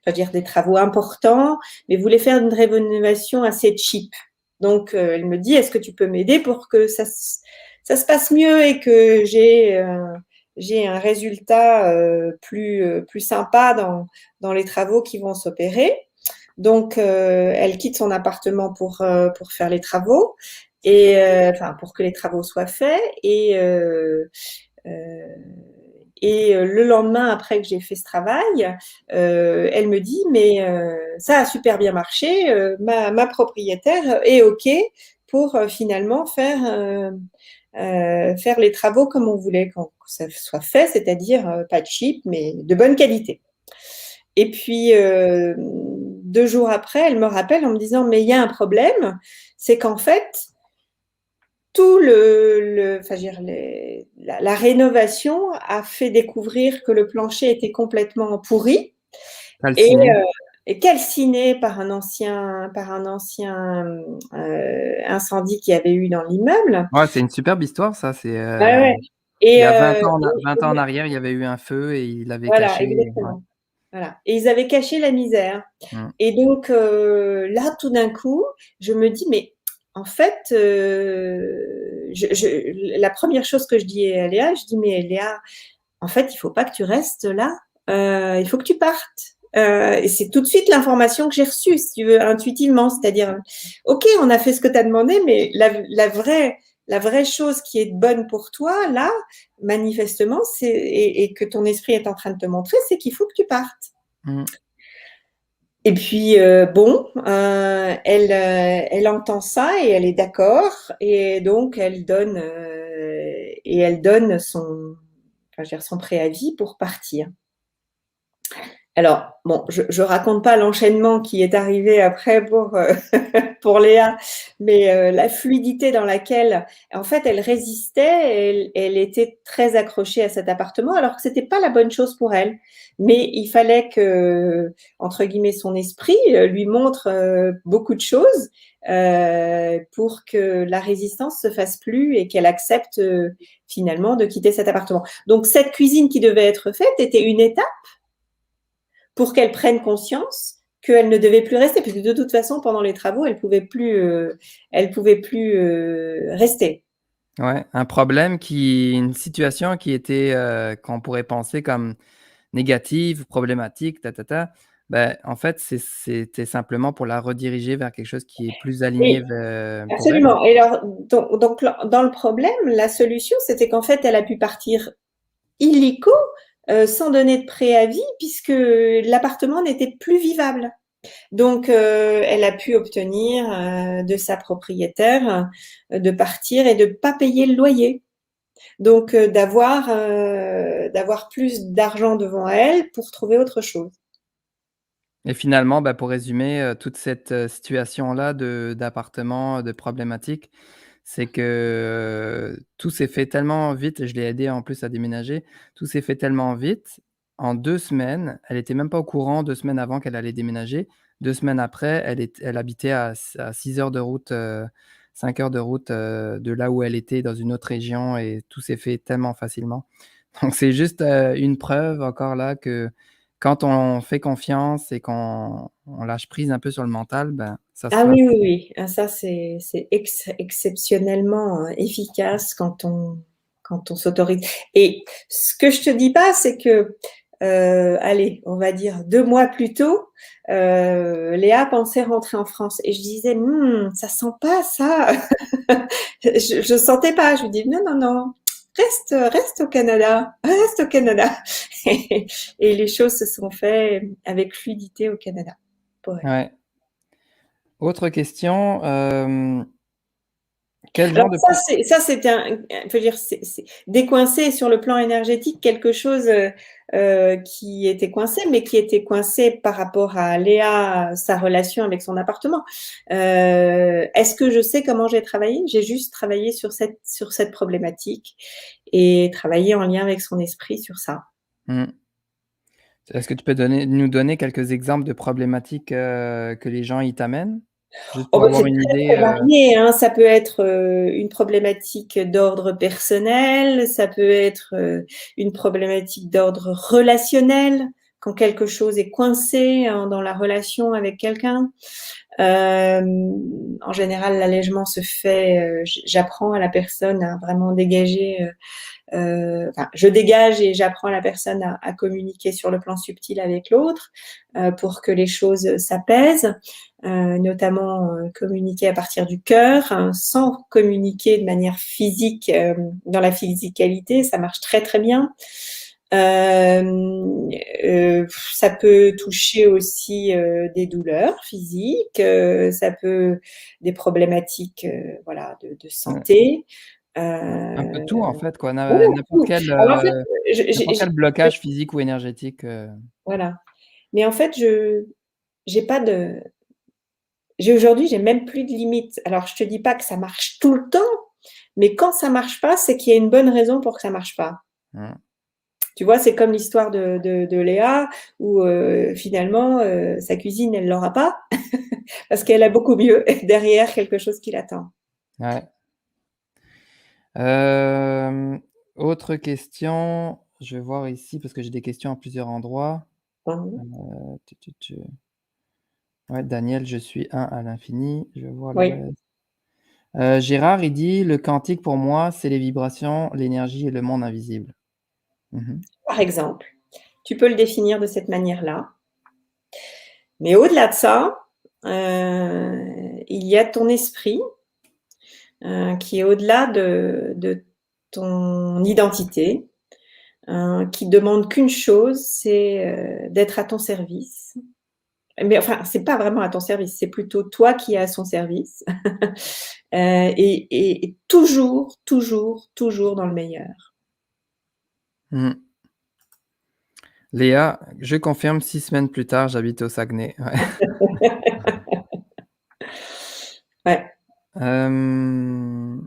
des travaux importants, mais voulait faire une rénovation assez cheap. Donc, elle me dit, est-ce que tu peux m'aider pour que ça se passe mieux et que j'ai un résultat plus sympa dans les travaux qui vont s'opérer. Donc, elle quitte son appartement pour faire les travaux et pour que les travaux soient faits le lendemain, après que j'ai fait ce travail, elle me dit, mais ça a super bien marché, ma propriétaire est OK pour finalement faire les travaux comme on voulait que ça soit fait, c'est-à-dire pas cheap, mais de bonne qualité. Et puis, 2 jours après, elle me rappelle en me disant, mais il y a un problème, c'est qu'en fait, tout la rénovation a fait découvrir que le plancher était complètement pourri et, Calciné. calciné par un ancien incendie qu'il y avait eu dans l'immeuble. Ouais, c'est une superbe histoire ça, c'est, Ouais, ouais. il y Et, a 20 ans en arrière, il y avait eu un feu et il avait voilà, caché, ouais. exactement. Voilà. Et ils avaient caché la misère. Mmh. Et donc là, tout d'un coup, je me dis, mais en fait, la première chose que je dis à Léa, je dis, mais Léa, en fait, il faut pas que tu restes là, il faut que tu partes. Et c'est tout de suite l'information que j'ai reçue, si tu veux, intuitivement, c'est-à-dire, ok, on a fait ce que tu as demandé, mais la vraie chose qui est bonne pour toi, là, manifestement, et que ton esprit est en train de te montrer, c'est qu'il faut que tu partes. Mmh. Et puis elle entend ça et elle est d'accord et donc elle donne son préavis pour partir. Alors bon, je raconte pas l'enchaînement qui est arrivé après pour Léa, mais la fluidité dans laquelle en fait elle résistait, elle était très accrochée à cet appartement alors que c'était pas la bonne chose pour elle. Mais il fallait que entre guillemets son esprit lui montre beaucoup de choses pour que la résistance se fasse plus et qu'elle accepte finalement de quitter cet appartement. Donc cette cuisine qui devait être faite était une étape pour qu'elle prenne conscience qu'elle ne devait plus rester, puisque de toute façon, pendant les travaux, elle pouvait plus rester. Ouais, une situation qui était, qu'on pourrait penser comme négative, problématique, en fait, c'était simplement pour la rediriger vers quelque chose qui est plus aligné Oui, pour elle. absolument. Et alors, donc, dans le problème, la solution, c'était qu'en fait, elle a pu partir illico, sans donner de préavis, puisque l'appartement n'était plus vivable. Donc, elle a pu obtenir de sa propriétaire de partir et de ne pas payer le loyer. Donc, d'avoir plus d'argent devant elle pour trouver autre chose. Et finalement, bah, pour résumer, toute cette, situation-là d'appartement, de problématique, c'est que, tout s'est fait tellement vite, je l'ai aidée en plus à déménager. Tout s'est fait tellement vite, en 2 semaines, elle était même pas au courant 2 semaines avant qu'elle allait déménager. 2 semaines après, elle habitait à 6 heures de route, 5 heures de route, de là où elle était dans une autre région et tout s'est fait tellement facilement. Donc c'est juste, une preuve encore là que quand on fait confiance et qu'on lâche prise un peu sur le mental, ben, ça se Ah passe. oui, oui, oui. Ah ça c'est exceptionnellement, efficace quand on s'autorise et ce que je te dis pas, c'est que, allez, on va dire 2 mois plus tôt, Léa pensait rentrer en France et je disais: ça sent pas ça». Je sentais pas, je lui dis: «Non, non, non, reste au Canada, reste au Canada» et les choses se sont fait avec fluidité au Canada, pour elle. Ouais. Autre question, quel Alors genre de ça c'est un faut dire c'est décoincé sur le plan énergétique quelque chose, qui était coincé, mais qui était coincé par rapport à Léa, sa relation avec son appartement. Est-ce que je sais comment j'ai travaillé? J'ai juste travaillé sur cette problématique et travaillé en lien avec son esprit sur ça. mmh, est-ce que tu peux nous donner quelques exemples de problématiques, que les gens y t'amènent? Juste Oh pour bah, avoir c'est une très, idée, très varié, hein. Ça peut être, une problématique d'ordre personnel, ça peut être, une problématique d'ordre relationnel, quand quelque chose est coincé, dans la relation avec quelqu'un. En général, l'allègement se fait, j'apprends à la personne à vraiment dégager, enfin, je dégage et j'apprends à la personne à communiquer sur le plan subtil avec l'autre pour que les choses s'apaisent, notamment communiquer à partir du cœur, hein, sans communiquer de manière physique dans la physicalité, ça marche très très bien. Ça peut toucher aussi des douleurs physiques, ça peut des problématiques voilà de heu, santé. un peu tout en fait quoi, Voilà, tout. Alors en fait, n'importe quel je blocage physique ou énergétique, voilà. Mais en fait, j'ai pas de aujourd'hui, j'ai même plus de limites. Alors je te dis pas que ça marche tout le temps, mais quand ça marche pas, c'est qu'il y a une bonne raison pour que ça marche pas. mmh, Tu vois, c'est comme l'histoire de Léa où, finalement, sa cuisine, elle l'aura pas parce qu'elle a beaucoup mieux derrière quelque chose qui l'attend. ouais. Hem, autre question, je vais voir ici parce que j'ai des questions à plusieurs endroits. Mmh. Tu. Ouais, Daniel, je suis un à l'infini, je vais voir le Oui, reste. Gérard, il dit: «Le quantique pour moi, c'est les vibrations, l'énergie et le monde invisible». Mmh. par exemple, tu peux le définir de cette manière-là. Mais au-delà de ça, il y a ton esprit, qui est au-delà de ton identité, qui demande qu'une chose, c'est, d'être à ton service. Mais enfin, c'est pas vraiment à ton service, c'est plutôt toi qui es à son service, et toujours, toujours, toujours dans le meilleur. Mmh. Léa, je confirme, 6 semaines plus tard, j'habite au Saguenay. Ouais. Ouais Hem,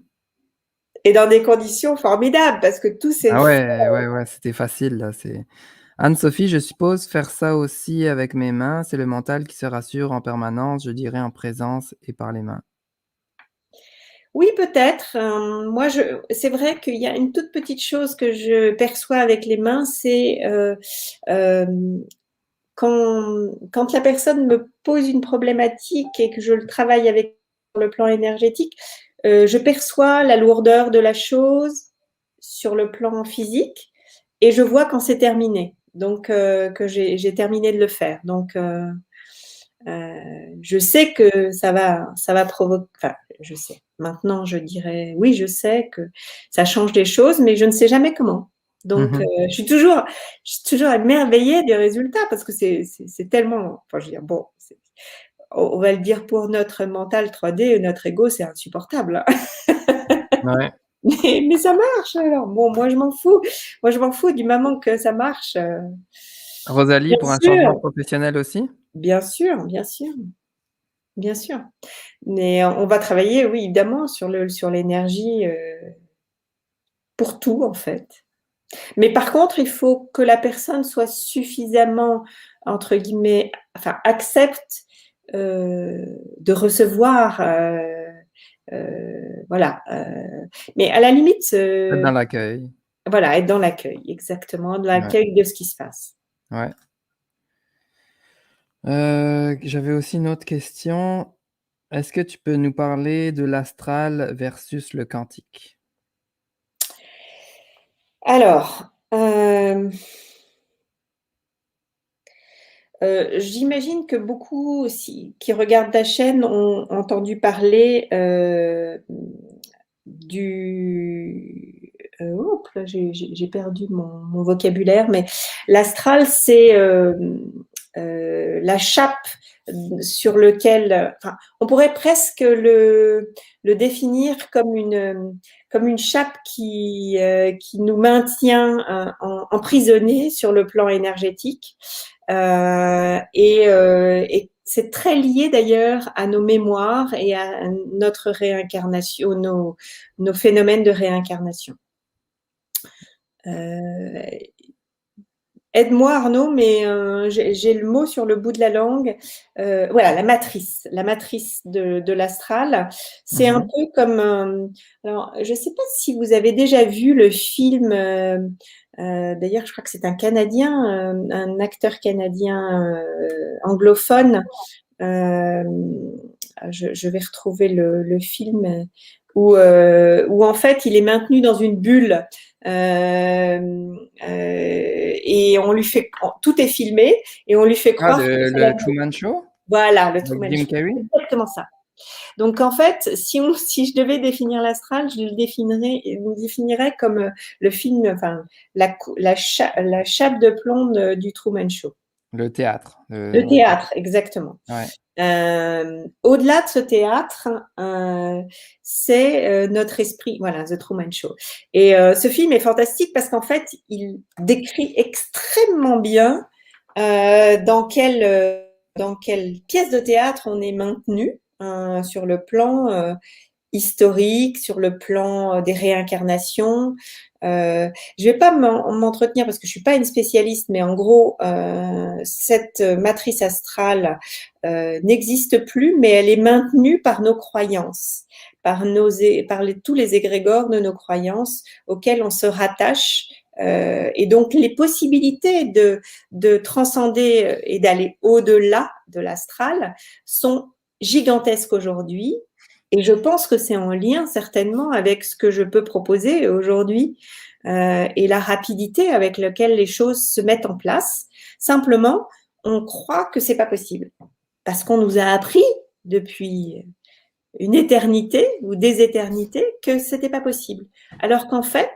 et dans des conditions formidables parce que tout s'est ah fait. ouais, ouais, ouais, c'était facile là, c'est Anne-Sophie, je suppose faire ça aussi avec mes mains, c'est le mental qui se rassure en permanence, je dirais en présence et par les mains. Oui, peut-être, moi je c'est vrai qu'il y a une toute petite chose que je perçois avec les mains, c'est, hem, quand la personne me pose une problématique et que je le travaille avec sur le plan énergétique, je perçois la lourdeur de la chose sur le plan physique et je vois quand c'est terminé, donc que j'ai terminé de le faire, donc je sais que ça va provoquer. Enfin, je sais. Maintenant, je dirais oui, je sais que ça change les choses, mais je ne sais jamais comment. Donc, Mmh. je suis toujours émerveillée des résultats parce que c'est tellement. Enfin, je veux dire, bon, on va le dire pour notre mental 3D, notre ego, c'est insupportable, hein. Ouais. Mais ça marche alors. Bon, moi, je m'en fous. Moi, je m'en fous du moment que ça marche. Rosalie, Bien pour un changement sûr. professionnel aussi? bien sûr, bien sûr, bien sûr. Mais on va travailler, oui, évidemment, sur l'énergie pour tout, en fait. Mais par contre, il faut que la personne soit suffisamment, entre guillemets, enfin, accepte de recevoir, voilà. Mais à la limite, Être dans l'accueil. voilà, être dans l'accueil, exactement, dans Ouais, l'accueil de ce qui se passe. ouais. J'avais aussi une autre question. Est-ce que tu peux nous parler de l'astral versus le quantique? Alors, j'imagine que beaucoup aussi qui regardent ta chaîne ont entendu parler, du hop là, j'ai perdu mon vocabulaire, mais l'astral, c'est, la chape sur lequel, enfin, on pourrait presque le définir comme une chape qui nous maintient, emprisonnés sur le plan énergétique. Et c'est très lié d'ailleurs à nos mémoires et à notre réincarnation, nos phénomènes de réincarnation. Euh, Aide-moi Arnaud, mais j'ai le mot sur le bout de la langue. Voilà, la matrice de l'astral. C'est un Mmh. peu comme. Alors, je ne sais pas si vous avez déjà vu le film. D'ailleurs, je crois que c'est un Canadien, un acteur canadien anglophone. Euh, je vais retrouver le film où en fait il est maintenu dans une bulle et on lui fait tout est filmé et on lui fait Ah, croire que c'est la le Truman Show? voilà le Avec Truman Jim Show, Carrey? c'est exactement ça. Donc en fait, si je devais définir l'astral, je le définirais comme le film, enfin la chape de plomb du Truman Show. Le théâtre, Le théâtre, exactement. ouais. Au-delà de ce théâtre, c'est notre esprit, voilà, The Truman Show. Et ce film est fantastique parce qu'en fait, il décrit extrêmement bien dans quelle pièce de théâtre on est maintenu sur le plan historique, sur le plan des réincarnations. Je vais pas m'entretenir parce que je suis pas une spécialiste, mais en gros, cette matrice astrale n'existe plus, mais elle est maintenue par nos croyances, tous les égrégores de nos croyances auxquels on se rattache. Et donc les possibilités de transcender et d'aller au-delà de l'astral sont gigantesques aujourd'hui. Et je pense que c'est en lien certainement avec ce que je peux proposer aujourd'hui et la rapidité avec laquelle les choses se mettent en place. Simplement, on croit que c'est pas possible parce qu'on nous a appris depuis une éternité ou des éternités que c'était pas possible. Alors qu'en fait,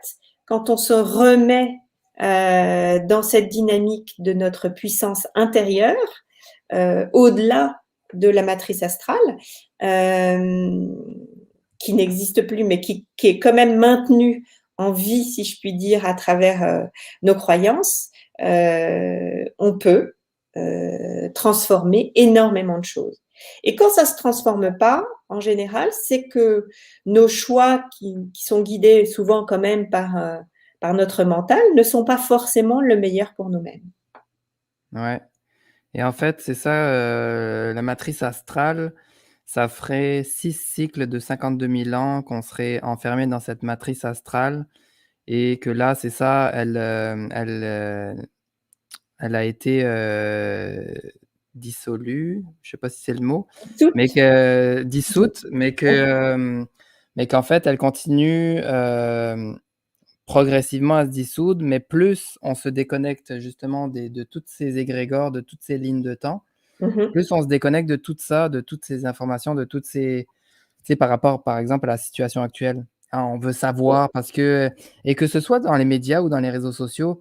quand on se remet dans cette dynamique de notre puissance intérieure, au-delà de la matrice astrale, qui n'existe plus, mais qui est quand même maintenue en vie, si je puis dire, à travers nos croyances, on peut transformer énormément de choses. Et quand ça ne se transforme pas, en général, c'est que nos choix qui sont guidés souvent quand même par notre mental ne sont pas forcément le meilleur pour nous-mêmes. Ouais. Et en fait, c'est ça, la matrice astrale, ça ferait 6 cycles de 52 000 ans qu'on serait enfermé dans cette matrice astrale et que là, c'est ça, elle a été, dissolue, je sais pas si c'est le mot, mais Toutes, que dissoute, mais qu'en fait, elle continue, progressivement à se dissoudre, mais plus on se déconnecte justement de toutes ces égrégores, de toutes ces lignes de temps, mm-hmm. plus on se déconnecte de tout ça, de toutes ces informations, de toutes ces tu sais, par rapport, par exemple, à la situation actuelle. Hein, on veut savoir parce que et que ce soit dans les médias ou dans les réseaux sociaux,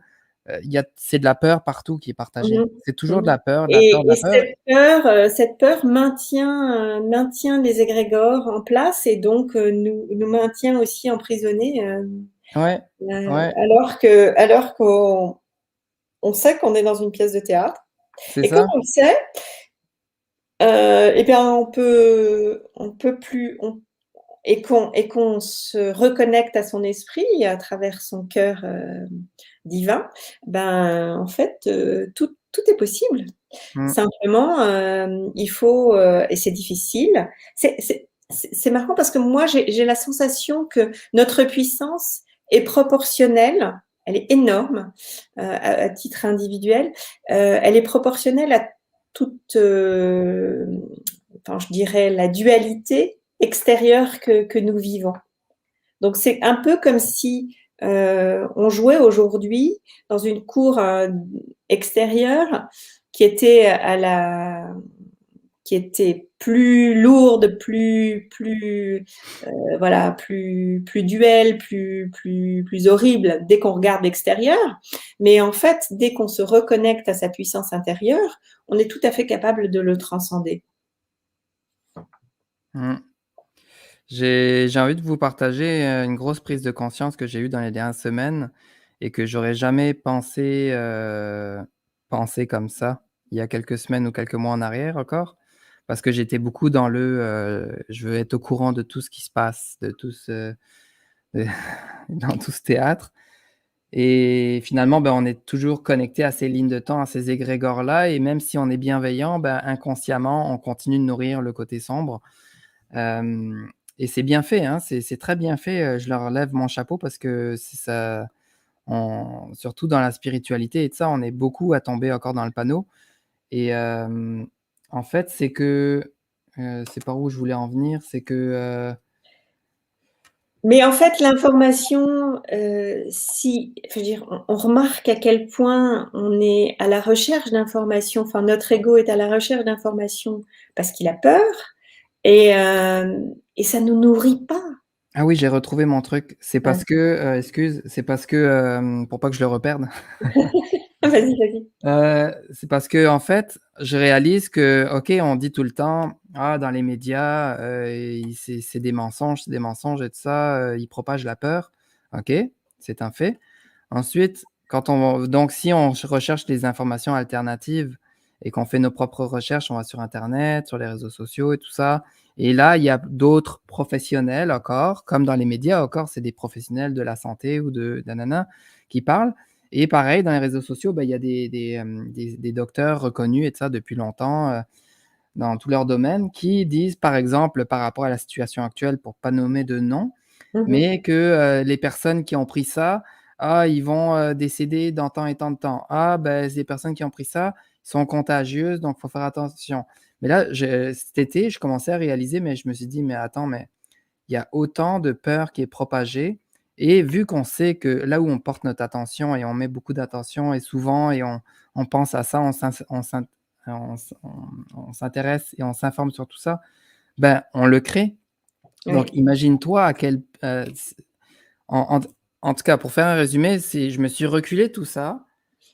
il y a c'est de la peur partout qui est partagée. Mmh. C'est toujours de Mmh. la peur, de la peur, de la Et peur. cette peur maintient les égrégores en place et donc nous maintient aussi emprisonnés, Ouais, ouais, alors qu'on on sait qu'on est dans une pièce de théâtre c'est et comme ça. on le sait, Eh bien, on peut plus, et qu'on se reconnecte à son esprit à travers son cœur divin, ben en fait, tout est possible. Mmh. Simplement, il faut, et c'est difficile. C'est marrant parce que moi, j'ai la sensation que notre puissance est proportionnelle, elle est énorme à titre individuel, elle est proportionnelle à toute, enfin, je dirais, la dualité extérieure que nous vivons. Donc c'est un peu comme si on jouait aujourd'hui dans une cour extérieure qui était qui était plus lourde, voilà, plus duel, plus horrible dès qu'on regarde l'extérieur. Mais en fait, dès qu'on se reconnecte à sa puissance intérieure, on est tout à fait capable de le transcender. Mmh. J'ai envie de vous partager, une grosse prise de conscience que j'ai eue dans les dernières semaines et que j'aurais jamais pensé comme ça, il y a quelques semaines ou quelques mois en arrière encore. Parce que j'étais beaucoup dans je veux être au courant de tout ce qui se passe, de tout ce de dans tout ce théâtre et finalement, ben, on est toujours connecté à ces lignes de temps, à ces égrégores-là et même si on est bienveillant, ben, inconsciemment, on continue de nourrir le côté sombre. Hem et c'est bien fait, hein, c'est très bien fait, je leur lève mon chapeau parce que c'est ça surtout dans la spiritualité et de ça, on est beaucoup à tomber encore dans le panneau et en fait, c'est par où je voulais en venir, c'est que, Mais en fait, l'information, si je veux dire, on remarque à quel point on est à la recherche d'informations, enfin notre ego est à la recherche d'informations parce qu'il a peur et ça nous nourrit pas. ah oui, j'ai retrouvé mon truc. C'est Ouais. parce que, c'est parce que, pour pas que je le reperde. Vas-y, vas-y. C'est parce qu'en fait, je réalise que, OK, on dit tout le temps: «Ah, dans les médias, ils c'est des mensonges et tout ça, ils propagent la peur». OK, c'est un fait. Ensuite, quand on donc si on recherche des informations alternatives et qu'on fait nos propres recherches, on va sur internet, sur les réseaux sociaux et tout ça et là, il y a d'autres professionnels encore, comme dans les médias encore, c'est des professionnels de la santé ou de nanana qui parlent et pareil dans les réseaux sociaux, bah, il y a des docteurs reconnus et tout ça depuis longtemps, dans tous leurs domaines qui disent, par exemple, par rapport à la situation actuelle, pour pas nommer de nom, Mmh mh. mais que, les personnes qui ont pris ça, ah, ils vont, décéder dans tant et tant de temps. Ah, ben, les personnes qui ont pris ça sont contagieuses, donc il faut faire attention. Mais là, cet été, je commençais à réaliser, mais je me suis dit: «Mais attends, mais il y a autant de peur qui est propagée» et vu qu'on sait que là où on porte notre attention et on met beaucoup d'attention et souvent et on pense à ça, on s'intéresse et on s'informe sur tout ça, ben, on le crée. Donc Oui. imagine-toi à quel, c en en en tout cas, pour faire un résumé, c'est je me suis reculé tout ça,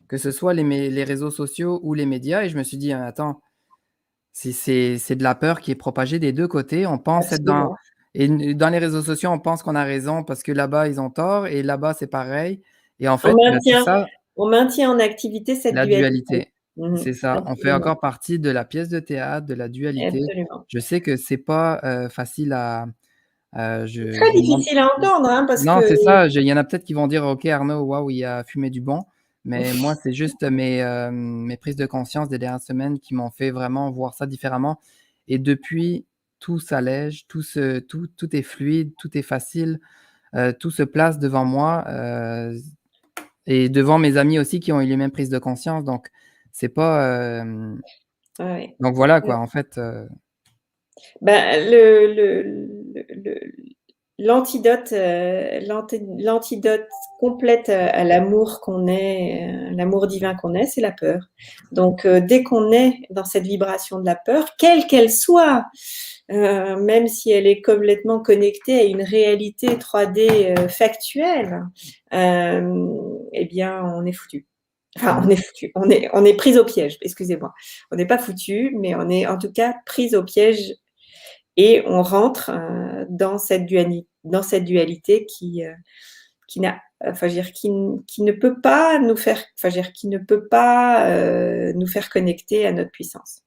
que ce soit les réseaux sociaux ou les médias et je me suis dit: «Ah, attends, c'est de la peur qui est propagée des 2 côtés». On pense être dans Absolument. et dans les réseaux sociaux, on pense qu'on a raison parce que là-bas, ils ont tort et là-bas, c'est pareil et en On fait, bah, c'est maintient ça, on maintient en activité cette la dualité. dualité. Mmh mh. C'est ça, on fait Absolument, encore partie de la pièce de théâtre, de la dualité. absolument. Je sais que c'est pas, facile à, C'est je très me demande. difficile à entendre, hein, parce Non, que c'est ça, il y en a peut-être qui vont dire: «OK Arnaud, waouh, il a fumé du bon». Mais moi, c'est juste mes prises de conscience des dernières semaines qui m'ont fait vraiment voir ça différemment et depuis, tout s'allège, tout est fluide, tout est facile, tout se place devant moi, et devant mes amis aussi qui ont eu les mêmes prises de conscience donc c'est pas, ouais. donc voilà quoi, en fait, Ben, le l'antidote, l'antidote complète à l'amour qu'on est, l'amour divin qu'on est, c'est la peur. Donc, dès qu'on est dans cette vibration de la peur, quelle qu'elle soit, même si elle est complètement connectée à une réalité 3D, factuelle, et bien, on est foutu. Enfin, mmh, on est foutu, on est pris au piège, excusez-moi. On n'est pas foutu, mais on est en tout cas pris au piège et on rentre dans cette dualité qui n'a, enfin, je veux dire, qui ne peut pas nous faire, enfin, je veux dire, qui ne peut pas nous faire connecter à notre puissance.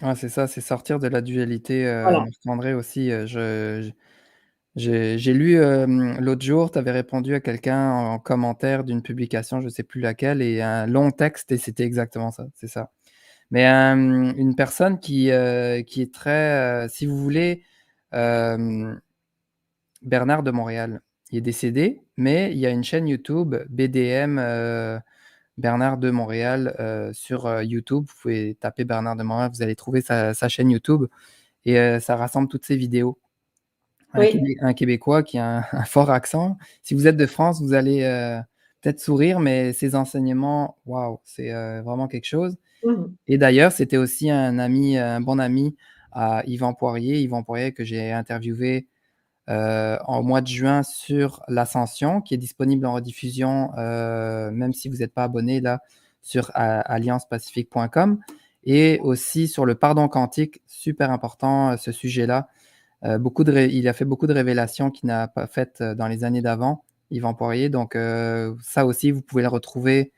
Ouais, c'est ça, c'est sortir de la dualité, Voilà. Marc-André aussi, j'ai lu, l'autre jour, tu avais répondu à quelqu'un en commentaire d'une publication, je sais plus laquelle et un long texte et c'était exactement ça, c'est ça. Mais, une personne qui est très, si vous voulez, hem, Bernard de Montréal, il est décédé, mais il y a une chaîne YouTube BDM, Bernard de Montréal, sur, YouTube. Vous pouvez taper Bernard de Montréal, vous allez trouver sa chaîne YouTube et ça rassemble toutes ses vidéos. Oui. Un Québécois qui a un un fort accent. Si vous êtes de France, vous allez, peut-être sourire, mais ses enseignements, waouh, c'est, vraiment quelque chose Mmh. et d'ailleurs, c'était aussi un ami, un bon ami à Yvan Poirier que j'ai interviewé, en mois de juin sur l'ascension qui est disponible en rediffusion, même si vous êtes pas abonné là, sur alliancepacifique.com et aussi sur le pardon quantique, super important, ce sujet-là. Beaucoup de ré Il a fait beaucoup de révélations qu'il n'a pas faites, dans les années d'avant, Yvan Poirier, donc ça aussi, vous pouvez le retrouver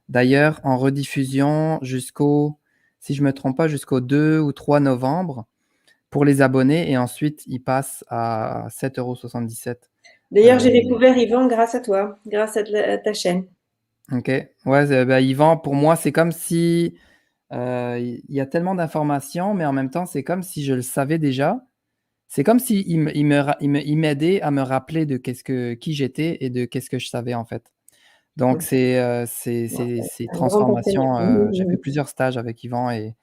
d'ailleurs en rediffusion jusqu'au si je me trompe pas, jusqu'au 2 ou 3 novembre pour les abonnés et ensuite il passe à 7,77 €. D'ailleurs, j'ai découvert Yvan grâce à toi, grâce à ta chaîne. OK. Ouais, bah, Yvan, pour moi, c'est comme si, il y a tellement d'informations, mais en même temps, c'est comme si je le savais déjà. C'est comme si il m'aidait à me rappeler de qui j'étais et de qu'est-ce que je savais, en fait. Donc Mmh. c'est, Ouais, ces un grand enseignant. transformations, Mmh j'ai mh, fait mmh. plusieurs stages avec Yvan et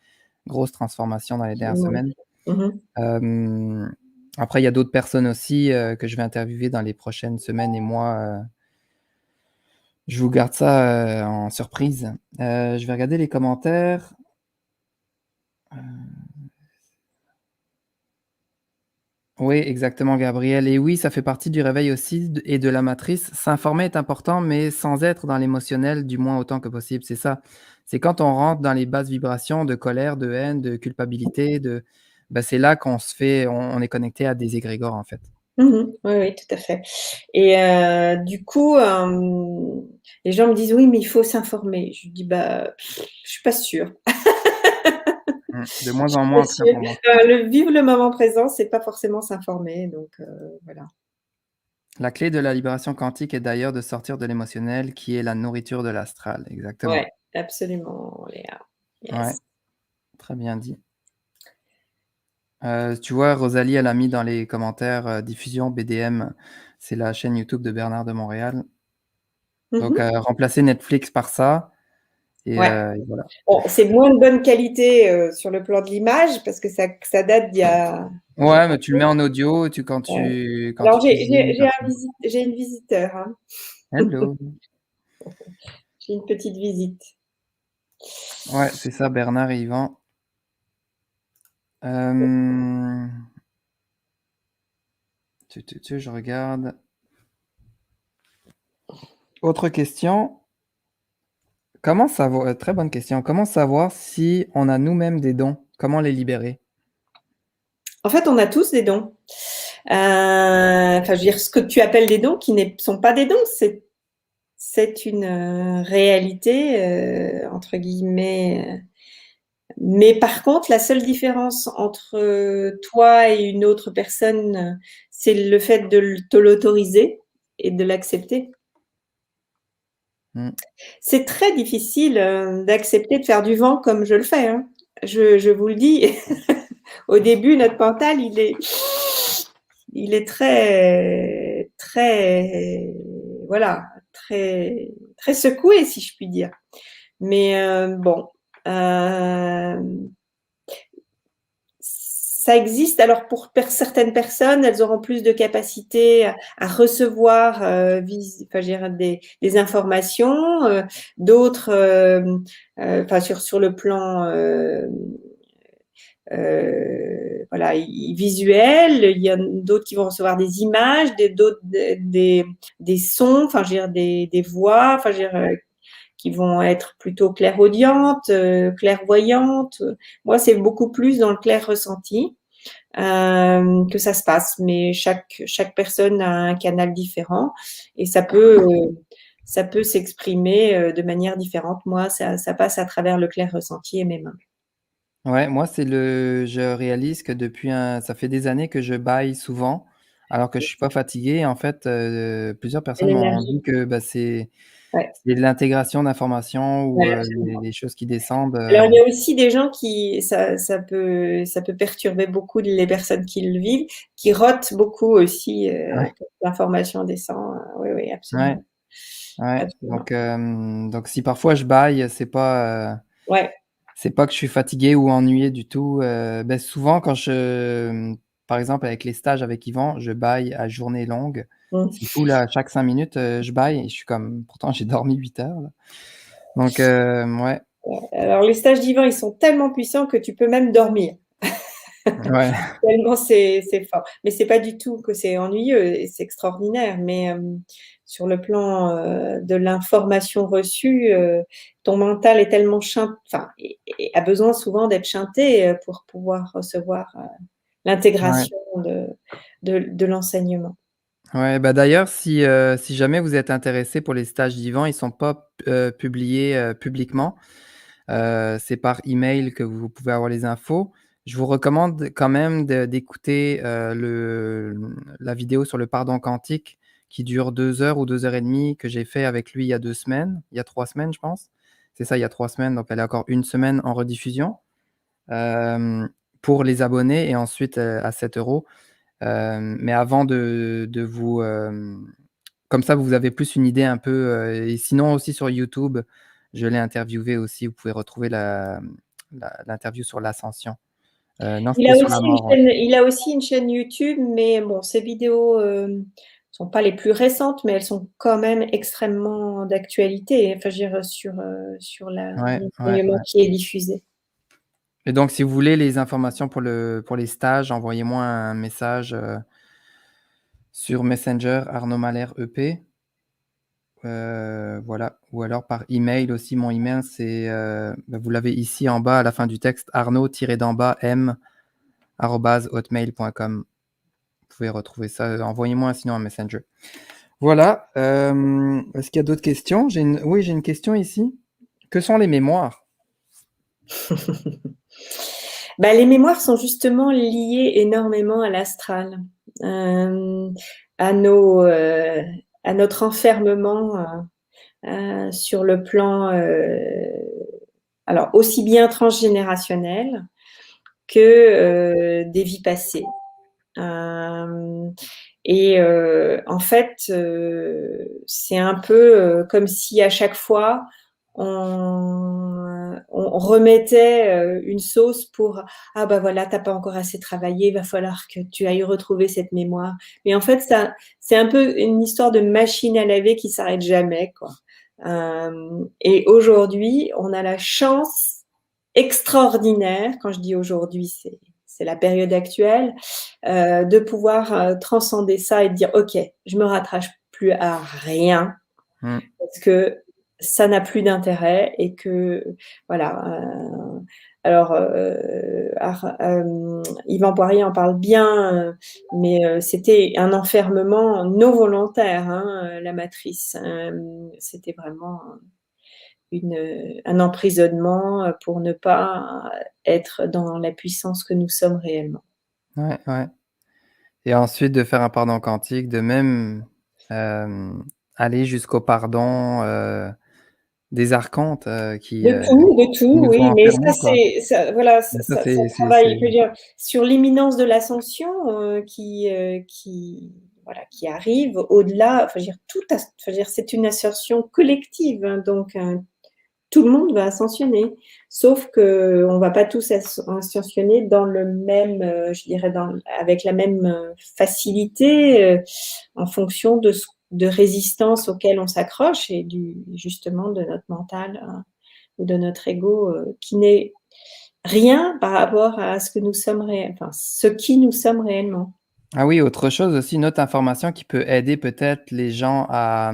grosse transformation dans les dernières Mmh. semaines. Mmh. Hem, Après il y a d'autres personnes aussi, que je vais interviewer dans les prochaines semaines et mois, je vous garde ça, en surprise. Je vais regarder les commentaires. Oui, exactement, Gabriel. Et oui, ça fait partie du réveil aussi et de la matrice. S'informer est important, mais sans être dans l'émotionnel, du moins autant que possible. C'est ça. C'est quand on rentre dans les basses vibrations de colère, de haine, de culpabilité, bah, c'est là qu'on se fait, on est connecté à des égrégores, en fait. Mmh. Oui, oui, tout à fait et du coup, les gens me disent: «Oui, mais il faut s'informer». Je dis: «Bah, je suis pas sûre». De Je moins en suis moins, pas en tout cas sûre. pour moi. Le vivre le moment présent, c'est pas forcément s'informer donc voilà. La clé de la libération quantique est d'ailleurs de sortir de l'émotionnel, qui est la nourriture de l'astral. Ouais, Exactement. absolument, Léa. Ouais, Yes. très bien dit. Tu vois, Rosalie, elle a mis dans les commentaires, diffusion BDM, c'est la chaîne YouTube de Bernard de Montréal. Mmh Donc, mh. remplacer Netflix par ça Ouais. et voilà. Bon, c'est moins de bonne qualité, sur le plan de l'image parce que ça date d'il y a Ouais, pas mais tu le mets en audio, ouais. quand Alors tu cuisines j'ai comme un ça. j'ai une visiteur, hein. Hello. J'ai une petite visite. Ouais, c'est ça, Bernard et Yvan. Hem, je regarde. Autre question, très bonne question. Comment savoir si on a nous-mêmes des dons? Comment les libérer? En fait, on a tous des dons. Enfin, je veux dire, ce que tu appelles des dons qui ne sont pas des dons, c'est une, réalité, entre guillemets, mais par contre, la seule différence entre, toi et une autre personne, c'est le fait de te l'autoriser et de l'accepter. Mmh. C'est très difficile, d'accepter de faire du vent comme je le fais, hein. Je vous le dis, au début, notre mental, il est très très voilà, très très secoué, si je puis dire. Mais bon, hem, ça existe. Alors pour certaines personnes, elles auront plus de capacité à recevoir, enfin je dirais des informations, d'autres, enfin sur le plan, voilà, visuel. Il y a d'autres qui vont recevoir des images, d'autres des sons, enfin je veux dire des voix, enfin je veux dire, qui vont être plutôt clairaudientes, clairvoyantes. Moi, c'est beaucoup plus dans le clair ressenti que ça se passe, mais chaque personne a un canal différent et ça peut s'exprimer de manière différente. Moi, ça passe à travers le clair ressenti et mes mains. Ouais, moi, je réalise que ça fait des années que je bâille souvent, alors que je suis pas fatigué. En fait, plusieurs C'est personnes m'ont l'énergie. dit que, bah, c'est Ouais, c'est de l'intégration d'informations ou, ouais, les absolument. choses qui descendent, Alors, il y a aussi des gens qui ça peut perturber beaucoup les personnes qui le vivent, qui rotent beaucoup aussi, ouais, quand l'information descend, oui, oui, ouais, absolument, ouais, absolument. donc si parfois je bâille, Ouais. c'est pas que je suis fatigué ou ennuyé du tout, beh, souvent par exemple avec les stages avec Yvan, je bâille à journée longue. C'est Mmh. fou là, chaque 5 minutes, je bâille et je suis comme pourtant j'ai dormi 8 heures là. Donc ouais, Alors les stages d'Yvan, ils sont tellement puissants que tu peux même dormir. ouais, Tellement c'est fort. Mais c'est pas du tout que c'est ennuyeux et c'est extraordinaire, mais sur le plan, de l'information reçue, ton mental est tellement enfin et a besoin souvent d'être shunté, pour pouvoir recevoir, ouais, l'intégration de l'enseignement. ouais, bah, d'ailleurs si jamais vous êtes intéressé pour les stages d'Yvan, ils sont pas publiés, publiquement. C'est par email que vous pouvez avoir les infos. Je vous recommande quand même d'écouter, la vidéo sur le pardon quantique qui dure 2 heures ou 2 heures et demie que j'ai fait avec lui il y a 2 semaines, il y a 3 semaines je pense. C'est ça, il y a 3 semaines, donc elle est encore une semaine en rediffusion, hem, pour les abonnés et ensuite, à 7 €. Mais avant de vous, comme ça vous avez plus une idée un peu, et sinon aussi sur YouTube, je l'ai interviewé aussi, vous pouvez retrouver l'interview sur l'ascension. Non, Il c'était a sur la aussi une mort, ouais. chaîne il a aussi une chaîne YouTube, mais bon, ses vidéos, sont pas les plus récentes, mais elles sont quand même extrêmement d'actualité. Enfin, je veux dire, sur Ouais, ouais, l'enseignement ouais. qui est diffusé. Et donc si vous voulez les informations pour les stages, envoyez-moi un message, sur Messenger Arnaud Mahler EP, voilà, ou alors par email aussi. Mon email c'est, bah, vous l'avez ici en bas à la fin du texte, arnaud-m@hotmail.com. Vous pouvez retrouver ça, envoyez-moi sinon un Messenger. Voilà, est-ce qu'il y a d'autres questions? J'ai une question ici. Que sont les mémoires? Bah, les mémoires sont justement liées énormément à l'astral, hem, à à notre enfermement, sur le plan, alors aussi bien transgénérationnel que, des vies passées. Hem et en fait, c'est un peu, comme si à chaque fois on remettait, une sauce pour: «Ah bah voilà, tu as pas encore assez travaillé, il va falloir que tu ailles retrouver cette mémoire». Mais en fait, ça c'est un peu une histoire de machine à laver qui s'arrête jamais, quoi. Et aujourd'hui, on a la chance extraordinaire, quand je dis aujourd'hui, c'est la période actuelle, de pouvoir, transcender ça et de dire: «OK, je me rattache plus à rien Mmh. parce que ça n'a plus d'intérêt» et que voilà, alors, Yvan Poirier en parle bien, mais c'était un enfermement non volontaire, hein, la matrice. C'était vraiment un emprisonnement, pour ne pas être dans la puissance que nous sommes réellement. Ouais, ouais, et ensuite de faire un pardon quantique, de même, hem, aller jusqu'au pardon, des archontes, De qui tout, nous ont oui, mais ça enfermés, quoi. c'est ça voilà, Mais ça, ça travaille, je veux dire, sur l'imminence de l'ascension, qui voilà, qui arrive au-delà, enfin, je veux dire, enfin, je veux dire, c'est une ascension collective, hein, donc tout le monde va ascensionner. Sauf qu'on va pas tous ascensionner dans le même, je dirais avec la même, facilité, en fonction de résistance auquel on s'accroche et justement de notre mental, ou de notre ego, qui n'est rien par rapport à ce que nous sommes enfin, ce qui nous sommes réellement. Ah oui, autre chose aussi, une autre information qui peut aider peut-être les gens à